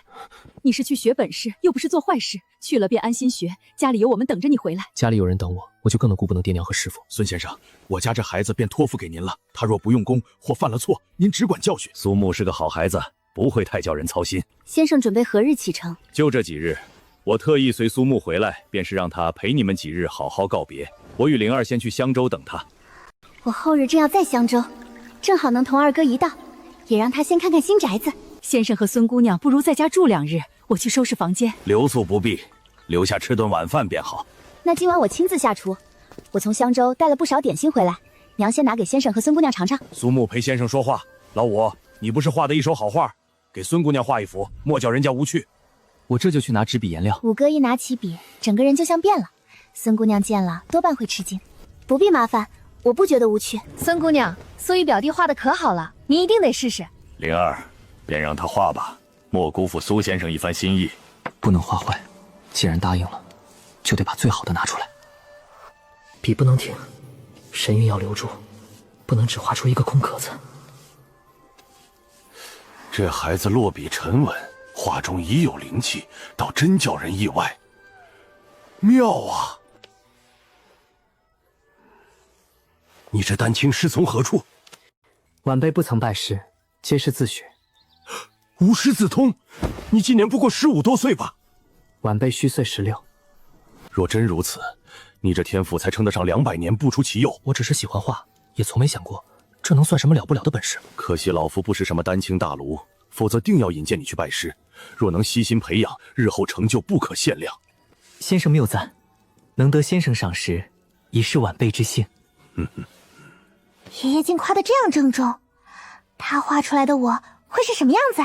你是去学本事，又不是做坏事，去了便安心学，家里有我们等着你回来。家里有人等我，我就更能顾不得爹娘和师傅。孙先生，我家这孩子便托付给您了，他若不用功或犯了错，您只管教训。苏木是个好孩子，不会太叫人操心。先生准备何日启程？就这几日，我特意随苏木回来，便是让他陪你们几日，好好告别。我与灵儿先去襄州等他。我后日正要在襄州，正好能同二哥一道，也让他先看看新宅子。先生和孙姑娘不如在家住2日，我去收拾房间。留宿不必，留下吃顿晚饭便好。那今晚我亲自下厨，我从襄州带了不少点心回来，娘先拿给先生和孙姑娘尝尝。苏木陪先生说话，老五，你不是画的一手好画，给孙姑娘画一幅，莫叫人家无趣。我这就去拿纸笔颜料。五哥一拿起笔，整个人就像变了。孙姑娘见了多半会吃惊。不必麻烦，我不觉得无趣。孙姑娘，苏玉表弟画的可好了，你一定得试试。灵儿，便让他画吧，莫辜负苏先生一番心意。不能画坏，既然答应了，就得把最好的拿出来。笔不能停，神韵要留住，不能只画出一个空壳子。这孩子落笔沉稳，画中已有灵气，倒真叫人意外。妙啊！你这丹青师从何处？晚辈不曾拜师，皆是自学。无师自通，你今年不过15多岁吧？晚辈虚岁16。若真如此，你这天赋才称得上200年不出其右。我只是喜欢画，也从没想过这能算什么了不了的本事。可惜老夫不是什么丹青大儒，否则定要引荐你去拜师。若能悉心培养，日后成就不可限量。先生谬赞，能得先生赏识，已是晚辈之幸。爷爷竟夸得这样郑重，他画出来的我会是什么样子？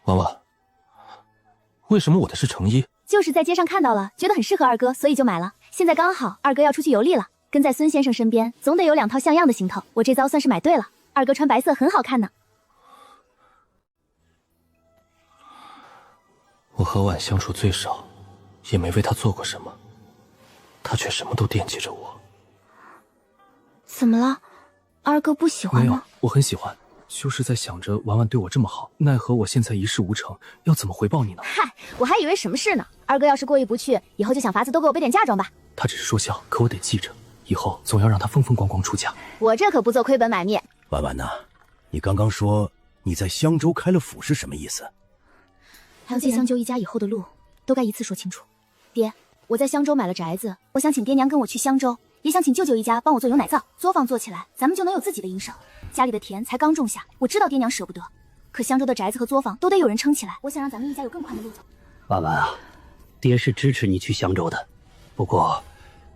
婉婉，为什么我的是成衣？就是在街上看到了，觉得很适合二哥，所以就买了。现在刚好二哥要出去游历了，跟在孙先生身边，总得有2套像样的行头。我这遭算是买对了，二哥穿白色很好看呢。我和婉相处最少，也没为他做过什么，他却什么都惦记着我。怎么了？二哥不喜欢吗？没有，我很喜欢，就是在想着婉婉对我这么好，奈何我现在一事无成，要怎么回报你呢？嗨，我还以为什么事呢。二哥要是过意不去，以后就想法子多给我备点嫁妆吧。他只是说笑，可我得记着，以后总要让他风风光光出嫁。我这可不做亏本买卖。婉婉呐，你刚刚说你在襄州开了府是什么意思？还有接襄州一家以后的路，都该一次说清楚。爹，我在襄州买了宅子，我想请爹娘跟我去襄州，也想请舅舅一家帮我做牛奶皂，作坊做起来，咱们就能有自己的营生。家里的田才刚种下，我知道爹娘舍不得，可襄州的宅子和作坊都得有人撑起来，我想让咱们一家有更宽的路走。婉婉啊，爹是支持你去襄州的，不过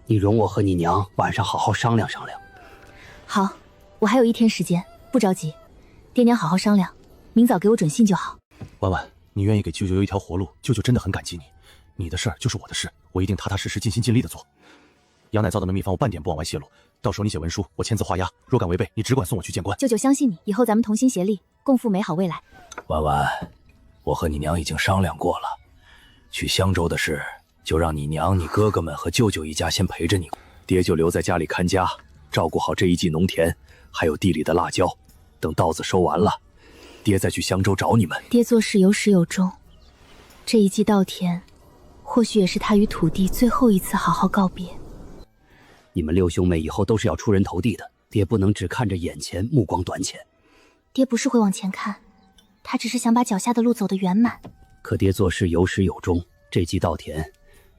你容我和你娘晚上好好商量商量。好，我还有1天时间，不着急，爹娘好好商量，明早给我准信就好。婉婉，你愿意给舅舅留一条活路，舅舅真的很感激你。你的事儿就是我的事，我一定踏踏实实、尽心尽力的做。羊奶皂的那秘方我半点不往外泄露，到时候你写文书，我签字画押，若敢违背，你只管送我去见官。舅舅相信你，以后咱们同心协力，共赴美好未来。婉婉，我和你娘已经商量过了，去襄州的事就让你娘、你哥哥们和舅舅一家先陪着你，爹就留在家里看家，照顾好这一季农田，还有地里的辣椒。等稻子收完了，爹再去襄州找你们。爹做事有始有终，这一季稻田，或许也是他与土地最后一次好好告别。你们6兄妹以后都是要出人头地的，爹不能只看着眼前，目光短浅。爹不是会往前看，他只是想把脚下的路走得圆满。可爹做事有始有终，这季稻田，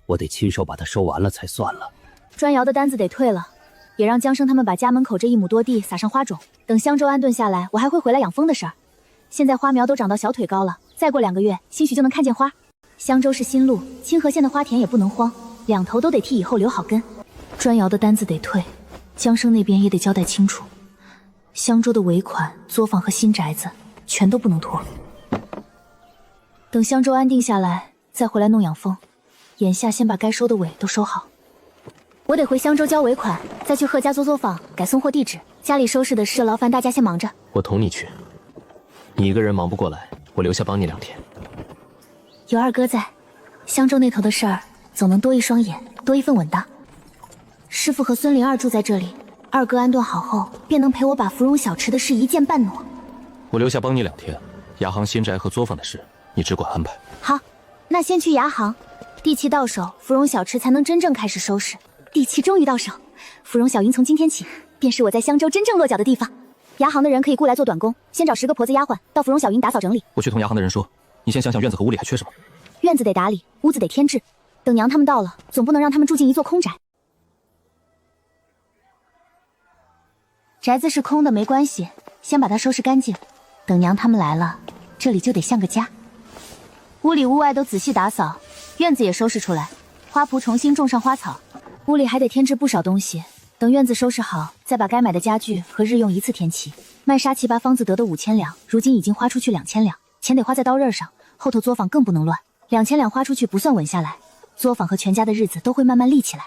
我得亲手把它收完了才算了。砖窑的单子得退了，也让江生他们把家门口这1亩多地撒上花种。等襄州安顿下来，我还会回来养蜂的事儿。现在花苗都长到小腿高了，再过2个月，兴许就能看见花。襄州是新路，清河县的花田也不能荒，两头都得替以后留好根。砖窑的单子得退，江生那边也得交代清楚。襄州的尾款、作坊和新宅子全都不能拖。等襄州安定下来，再回来弄养蜂。眼下先把该收的尾都收好。我得回襄州交尾款，再去贺家作坊改送货地址。家里收拾的事，劳烦大家先忙着。我同你去，你一个人忙不过来，我留下帮你2天。有二哥在，襄州那头的事儿总能多一双眼，多一份稳当。师傅和孙灵儿住在这里，二哥安顿好后，便能陪我把芙蓉小池的事一件半挪。我留下帮你2天，牙行、新宅和作坊的事，你只管安排。好，那先去牙行，地契到手，芙蓉小池才能真正开始收拾。地契终于到手，芙蓉小云从今天起，便是我在襄州真正落脚的地方。牙行的人可以雇来做短工，先找10个婆子丫鬟到芙蓉小云打扫整理。我去同牙行的人说，你先想想院子和屋里还缺什么。院子得打理，屋子得添置。等娘他们到了，总不能让他们住进一座空宅。宅子是空的没关系，先把它收拾干净。等娘他们来了，这里就得像个家。屋里屋外都仔细打扫，院子也收拾出来，花圃重新种上花草。屋里还得添置不少东西，等院子收拾好，再把该买的家具和日用一次添齐。卖沙七八方子得的5000两，如今已经花出去2000两，钱得花在刀刃上，后头作坊更不能乱。2000两花出去不算稳下来，作坊和全家的日子都会慢慢立起来。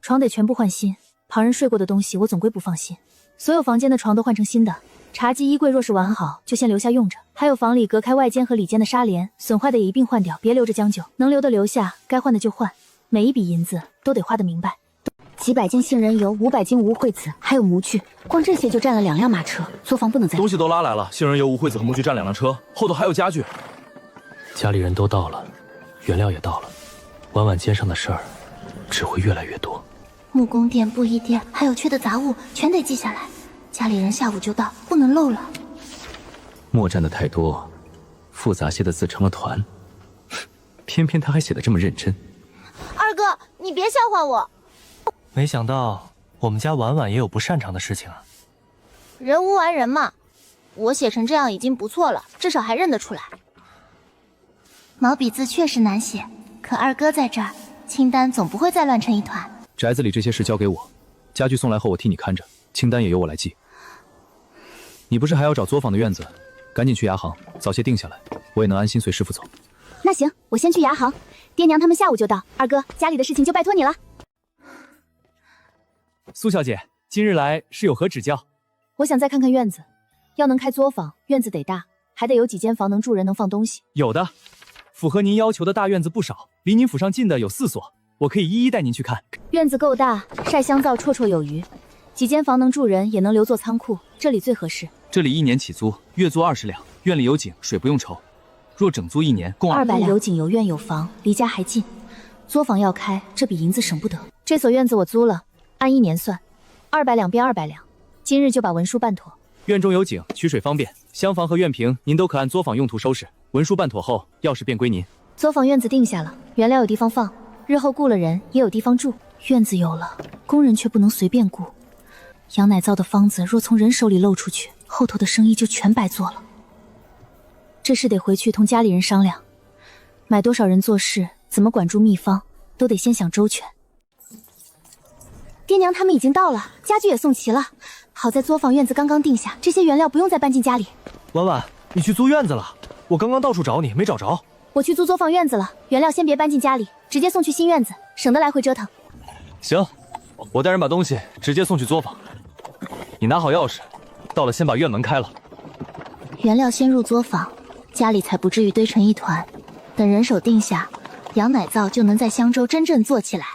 床得全部换新，旁人睡过的东西我总归不放心。所有房间的床都换成新的，茶几、衣柜若是完好，就先留下用着。还有房里隔开外间和里间的纱帘，损坏的也一并换掉，别留着将就，能留的留下，该换的就换。每一笔银子都得花得明白。几百斤杏仁油，500斤无惠子，还有模具，光这些就占了2辆马车。作坊不能再东西都拉来了，杏仁油、无惠子和模具占2辆车，后头还有家具。家里人都到了，原料也到了，婉婉肩上的事儿只会越来越多。木工店、布艺店，还有缺的杂物，全得记下来。家里人下午就到，不能漏了。墨占的太多，复杂些的字成了团。偏偏他还写得这么认真。二哥，你别笑话我。没想到我们家婉婉也有不擅长的事情啊。人无完人嘛，我写成这样已经不错了，至少还认得出来。毛笔字确实难写，可二哥在这儿，清单总不会再乱成一团。宅子里这些事交给我，家具送来后我替你看着，清单也由我来记。你不是还要找作坊的院子？赶紧去牙行，早些定下来，我也能安心随师傅走。那行，我先去牙行，爹娘他们下午就到。二哥，家里的事情就拜托你了。苏小姐，今日来是有何指教？我想再看看院子，要能开作坊，院子得大，还得有几间房能住人，能放东西。有的，符合您要求的大院子不少，离您府上近的有4所。我可以一一带您去看。院子够大，晒香皂绰绰有余，几间房能住人，也能留作仓库，这里最合适。这里1年起租，月租20两，院里有井，水不用愁。若整租1年，共200两。有井有院有房，离家还近。作坊要开，这笔银子省不得。这所院子我租了，按1年算，200两便200两。今日就把文书办妥。院中有井，取水方便，厢房和院屏您都可按作坊用途收拾。文书办妥后，钥匙便归您。作坊院子定下了，原料有地方放。日后雇了人也有地方住，院子有了，工人却不能随便雇。杨乃造的方子若从人手里漏出去，后头的生意就全白做了。这事得回去同家里人商量，买多少人做事，怎么管住秘方，都得先想周全。爹娘他们已经到了，家具也送齐了。好在作坊院子刚刚定下，这些原料不用再搬进家里。婉婉，你去租院子了？我刚刚到处找你，没找着。我去租作坊院子了，原料先别搬进家里，直接送去新院子，省得来回折腾。行，我带人把东西直接送去作坊。你拿好钥匙，到了先把院门开了。原料先入作坊，家里才不至于堆成一团。等人手定下，杨乃造就能在襄州真正做起来。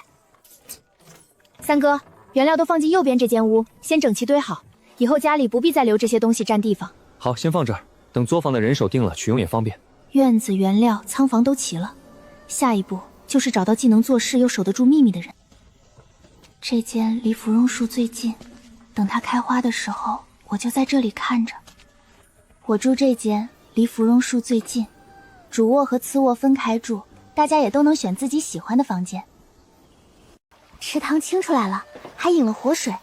三哥，原料都放进右边这间屋，先整齐堆好，以后家里不必再留这些东西占地方。好，先放这儿，等作坊的人手定了，取用也方便。院子、原料、仓房都齐了，下一步就是找到既能做事又守得住秘密的人。这间离芙蓉树最近，等它开花的时候，我就在这里看着。我住这间，离芙蓉树最近，主卧和次卧分开住，大家也都能选自己喜欢的房间。池塘清出来了，还引了活水，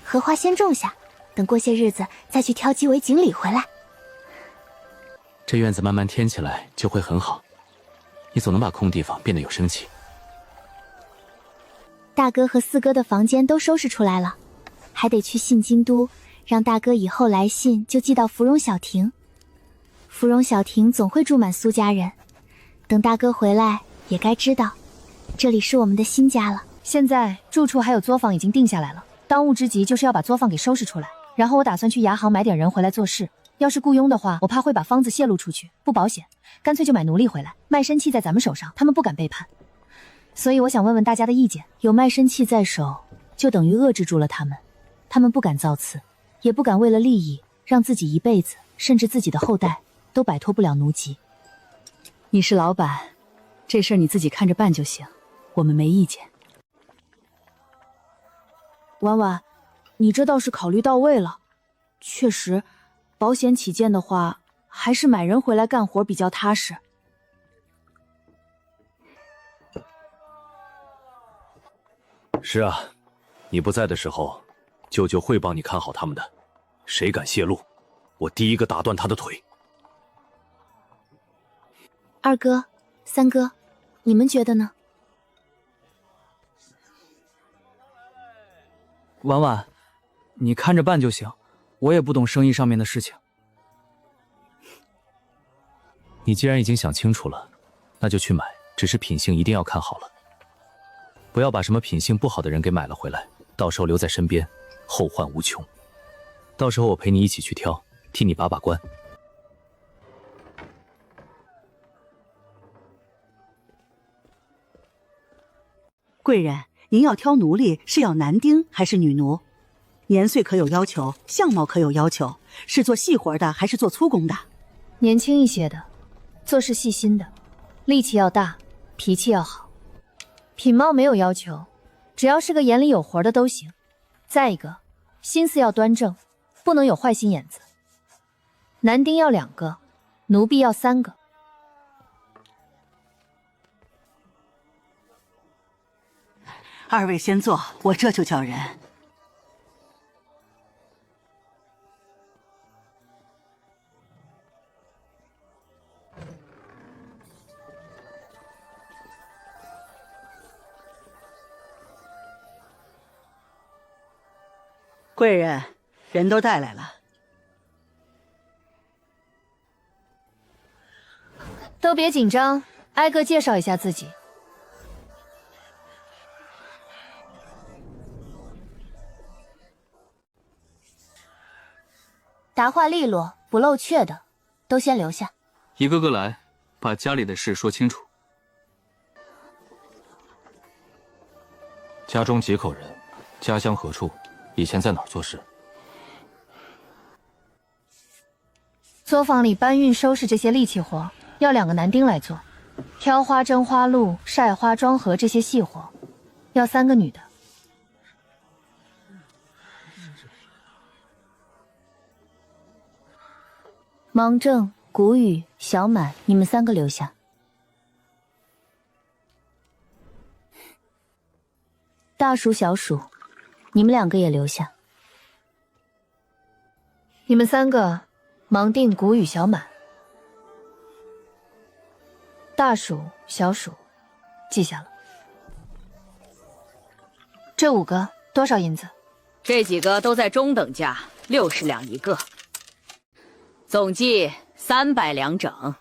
荷花先种下，等过些日子再去挑几尾锦鲤回来。这院子慢慢添起来就会很好，你总能把空地方变得有生气。大哥和四哥的房间都收拾出来了，还得去信京都，让大哥以后来信就寄到芙蓉小亭。芙蓉小亭总会住满苏家人，等大哥回来也该知道，这里是我们的新家了。现在住处还有作坊已经定下来了，当务之急就是要把作坊给收拾出来，然后我打算去牙行买点人回来做事。要是雇佣的话，我怕会把方子泄露出去，不保险，干脆就买奴隶回来，卖身契在咱们手上，他们不敢背叛。所以我想问问大家的意见，有卖身契在手，就等于遏制住了他们，他们不敢造次，也不敢为了利益让自己一辈子，甚至自己的后代都摆脱不了奴籍。你是老板，这事儿你自己看着办就行，我们没意见。婉婉，你这倒是考虑到位了，确实，保险起见的话，还是买人回来干活比较踏实。是啊，你不在的时候，舅舅会帮你看好他们的。谁敢泄露，我第一个打断他的腿。二哥、三哥，你们觉得呢？婉婉，你看着办就行，我也不懂生意上面的事情。你既然已经想清楚了，那就去买，只是品性一定要看好了，不要把什么品性不好的人给买了回来，到时候留在身边，后患无穷。到时候我陪你一起去挑，替你把把关。贵人，您要挑奴隶是要男丁还是女奴？年岁可有要求？相貌可有要求？是做细活的还是做粗工的？年轻一些的，做事细心的，力气要大，脾气要好。品貌没有要求，只要是个眼里有活的都行。再一个，心思要端正，不能有坏心眼子。男丁要2个，奴婢要3个。二位先坐，我这就叫人。贵人，人都带来了。都别紧张，挨个介绍一下自己。答话利落，不露怯的，都先留下。一个个来，把家里的事说清楚。家中几口人？家乡何处？以前在哪儿做事？作坊里搬运收拾这些力气活，要2个男丁来做。挑花、蒸花露、晒花、装盒这些细活，要3个女的。芒正、谷雨、小满，你们3个留下。大蜀、小蜀，你们2个也留下。你们3个，芒定、谷雨、小满。大蜀、小蜀，记下了。这5个多少银子？这几个都在中等价，60两一个，总计300两整。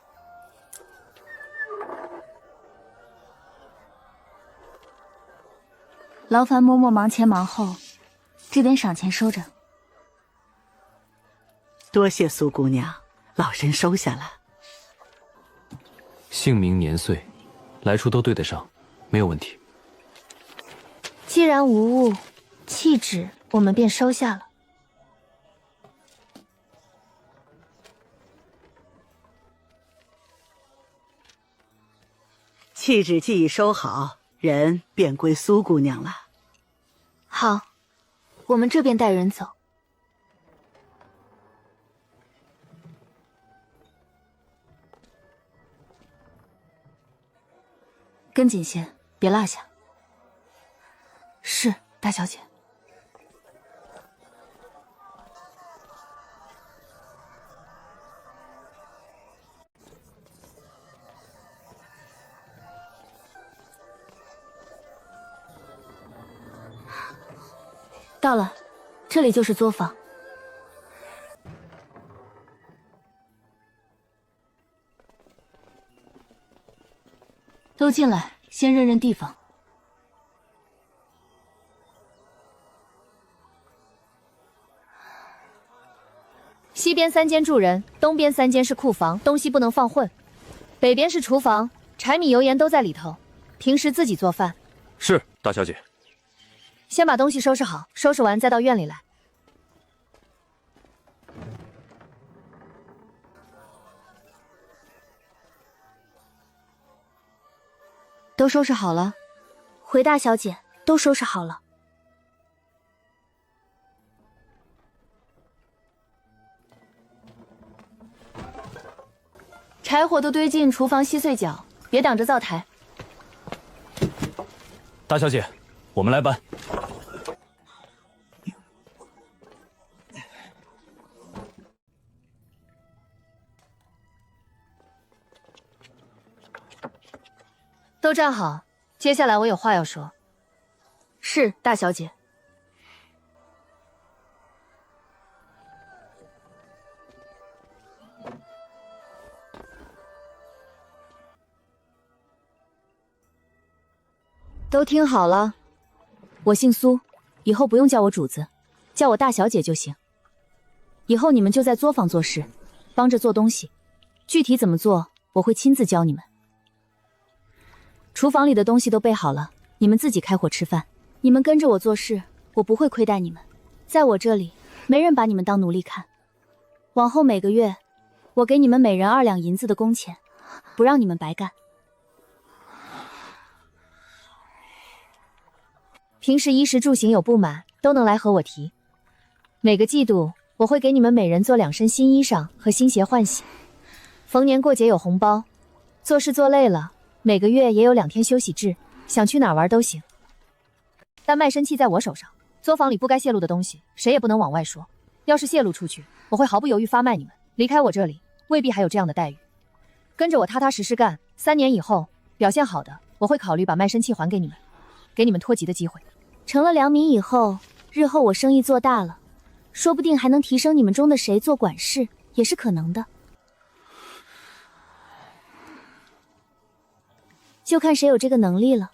劳烦嬷嬷忙前忙后，这边赏钱收着。多谢苏姑娘，老身收下了。姓名、年岁、来处都对得上，没有问题。既然无误，气质我们便收下了。气质既已收好，人便归苏姑娘了。好，我们这边带人走。跟紧些，别落下。是，大小姐。到了，这里就是作坊。都进来，先认认地方。西边3间住人，东边3间是库房，东西不能放混。北边是厨房，柴米油盐都在里头，平时自己做饭。是，大小姐。先把东西收拾好，收拾完再到院里来。都收拾好了？回大小姐，都收拾好了。柴火都堆进厨房稀碎角，别挡着灶台。大小姐，我们来搬。都站好，接下来我有话要说。是，大小姐。都听好了，我姓苏，以后不用叫我主子，叫我大小姐就行。以后你们就在作坊做事，帮着做东西，具体怎么做，我会亲自教你们。厨房里的东西都备好了，你们自己开火吃饭。你们跟着我做事，我不会亏待你们。在我这里，没人把你们当奴隶看。往后每个月，我给你们每人2两银子的工钱，不让你们白干。平时衣食住行有不满，都能来和我提。每个季度，我会给你们每人做2身新衣裳和新鞋换洗。逢年过节有红包。做事做累了，每个月也有2天休息制，想去哪儿玩都行。但卖身契在我手上，作坊里不该泄露的东西，谁也不能往外说。要是泄露出去，我会毫不犹豫发卖你们。离开我这里，未必还有这样的待遇。跟着我踏踏实实干，3年以后表现好的，我会考虑把卖身契还给你们，给你们脱籍的机会。成了良民以后，日后我生意做大了，说不定还能提升你们中的谁做管事，也是可能的。就看谁有这个能力了。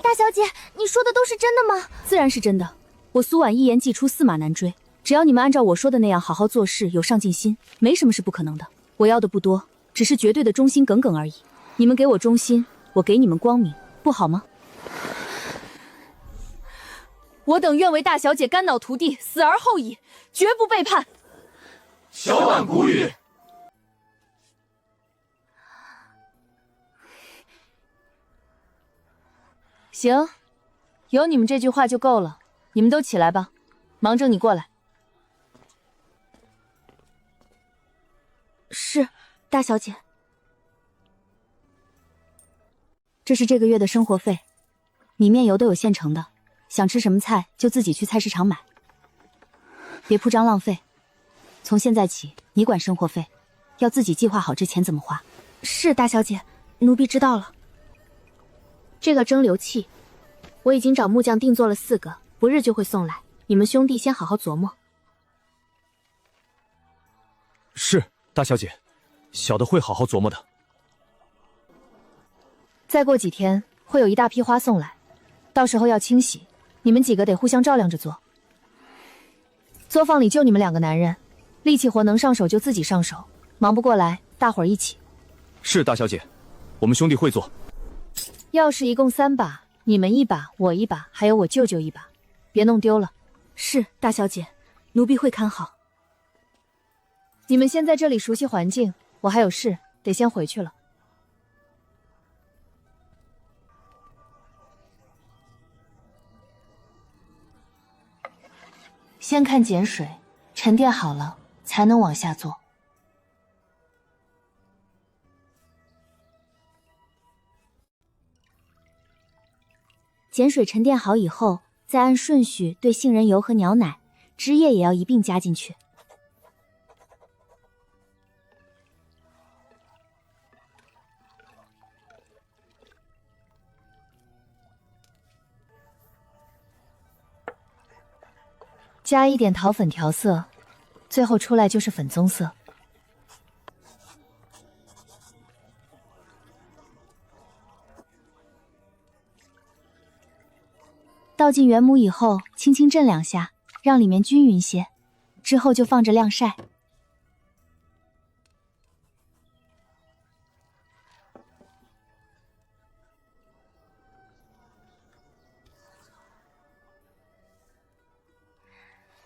大小姐，你说的都是真的吗？自然是真的。我苏婉一言既出，驷马难追。只要你们按照我说的那样好好做事，有上进心，没什么是不可能的。我要的不多，只是绝对的忠心耿耿而已。你们给我忠心，我给你们光明，不好吗？我等愿为大小姐肝脑涂地，死而后已，绝不背叛。小婉古语。行，有你们这句话就够了。你们都起来吧。芒正，你过来。是，大小姐。这是这个月的生活费，米面油都有现成的，想吃什么菜就自己去菜市场买，别铺张浪费。从现在起，你管生活费，要自己计划好这钱怎么花。是，大小姐，奴婢知道了。这个蒸馏器，我已经找木匠定做了4个，不日就会送来。你们兄弟先好好琢磨。是，大小姐，小的会好好琢磨的。再过几天会有一大批花送来，到时候要清洗，你们几个得互相照亮着做。作坊里就你们2个男人，力气活能上手就自己上手，忙不过来，大伙儿一起。是，大小姐，我们兄弟会做。钥匙一共3把，你们1把，我1把，还有我舅舅1把，别弄丢了。是，大小姐，奴婢会看好。你们先在这里熟悉环境，我还有事，得先回去了。先看碱水，沉淀好了才能往下做。碱水沉淀好以后，再按顺序对杏仁油和牛奶、汁液也要一并加进去。加一点桃粉调色，最后出来就是粉棕色。倒进原母以后，轻轻震2下，让里面均匀些，之后就放着晾晒。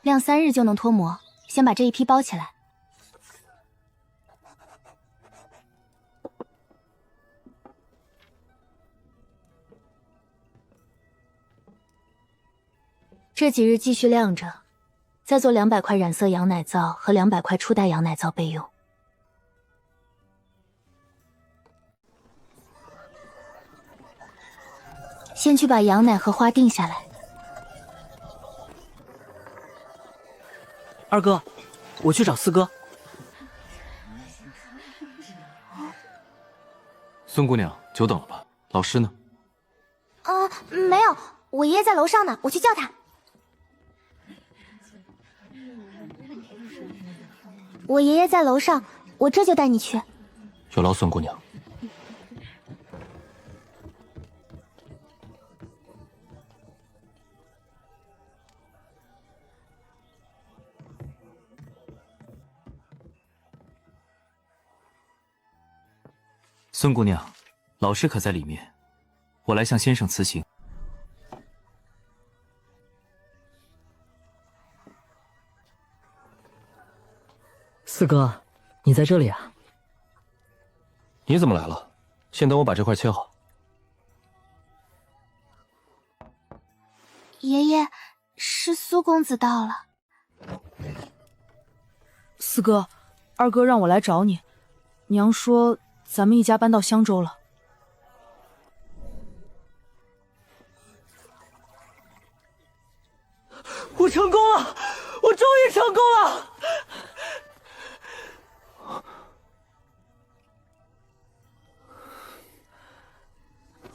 晾3日就能脱模，先把这一批包起来。这几日继续晾着，再做200块染色羊奶皂和200块初代羊奶皂备用。先去把羊奶和花定下来。二哥，我去找四哥。孙姑娘，久等了吧？老师呢？没有，我爷爷在楼上呢，我去叫他。我爷爷在楼上，我这就带你去。有劳孙姑娘。孙姑娘，老师可在里面？我来向先生辞行。四哥，你在这里啊？你怎么来了？先等我把这块切好。爷爷，是苏公子到了。四哥，二哥让我来找你，娘说咱们一家搬到襄州了。我成功了！我终于成功了！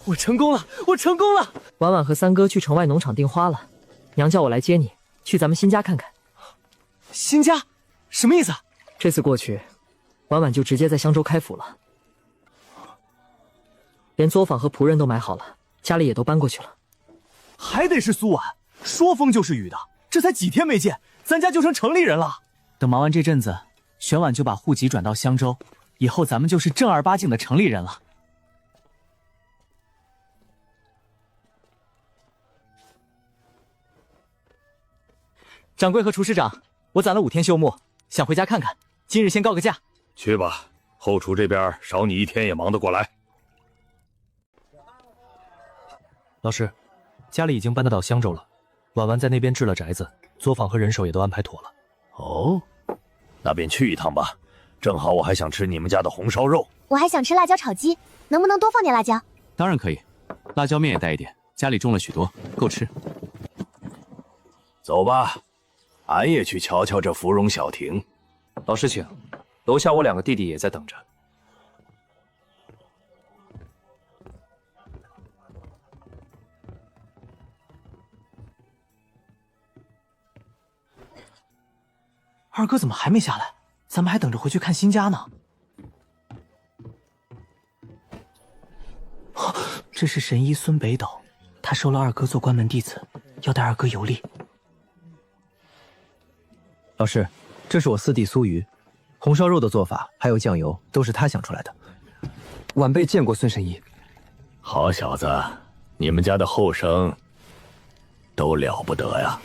我成功了！我成功了！婉婉和三哥去城外农场订花了，娘叫我来接你，去咱们新家看看。新家？什么意思啊？这次过去，婉婉就直接在襄州开府了，连作坊和仆人都买好了，家里也都搬过去了。还得是苏婉，说风就是雨的，这才几天没见，咱家就成城里人了。等忙完这阵子，玄婉就把户籍转到襄州，以后咱们就是正儿八经的城里人了。掌柜和厨师长，我攒了5天休沐，想回家看看，今日先告个假。去吧，后厨这边少你1天也忙得过来。老师，家里已经搬得到襄州了，婉婉在那边置了宅子，作坊和人手也都安排妥了。哦，那便去一趟吧，正好我还想吃你们家的红烧肉。我还想吃辣椒炒鸡，能不能多放点辣椒？当然可以，辣椒面也带一点，家里种了许多，够吃。走吧，俺也去瞧瞧这芙蓉小亭。老师请，楼下我2个弟弟也在等着。二哥怎么还没下来？咱们还等着回去看新家呢。这是神医孙北斗，他收了二哥做关门弟子，要带二哥游历。老师，这是我四弟苏瑜，红烧肉的做法还有酱油都是他想出来的。晚辈见过孙神医。好小子，你们家的后生都了不得呀！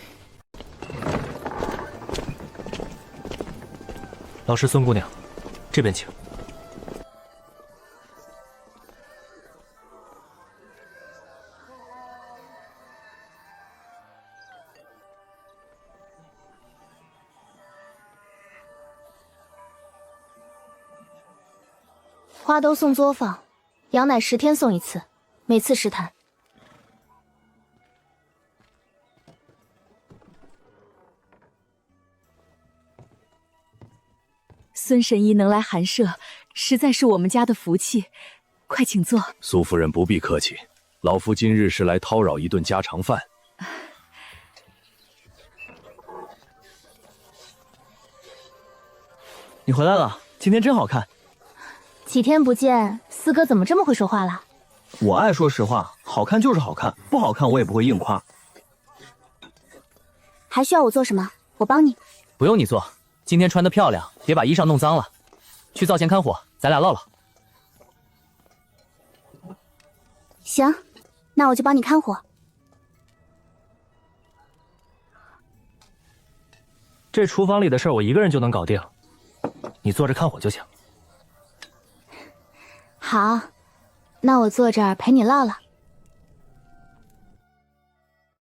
老师孙姑娘，这边请。花都送作坊，羊奶10天送1次，每次10坛。孙神医能来寒舍，实在是我们家的福气。快请坐。苏夫人不必客气，老夫今日是来叨扰一顿家常饭。你回来了，今天真好看。几天不见，四哥怎么这么会说话了？我爱说实话，好看就是好看，不好看我也不会硬夸。还需要我做什么？我帮你。不用你做，今天穿得漂亮，别把衣裳弄脏了。去灶前看火，咱俩唠唠。行，那我就帮你看火。这厨房里的事我一个人就能搞定，你坐着看火就行。好，那我坐这儿陪你唠唠。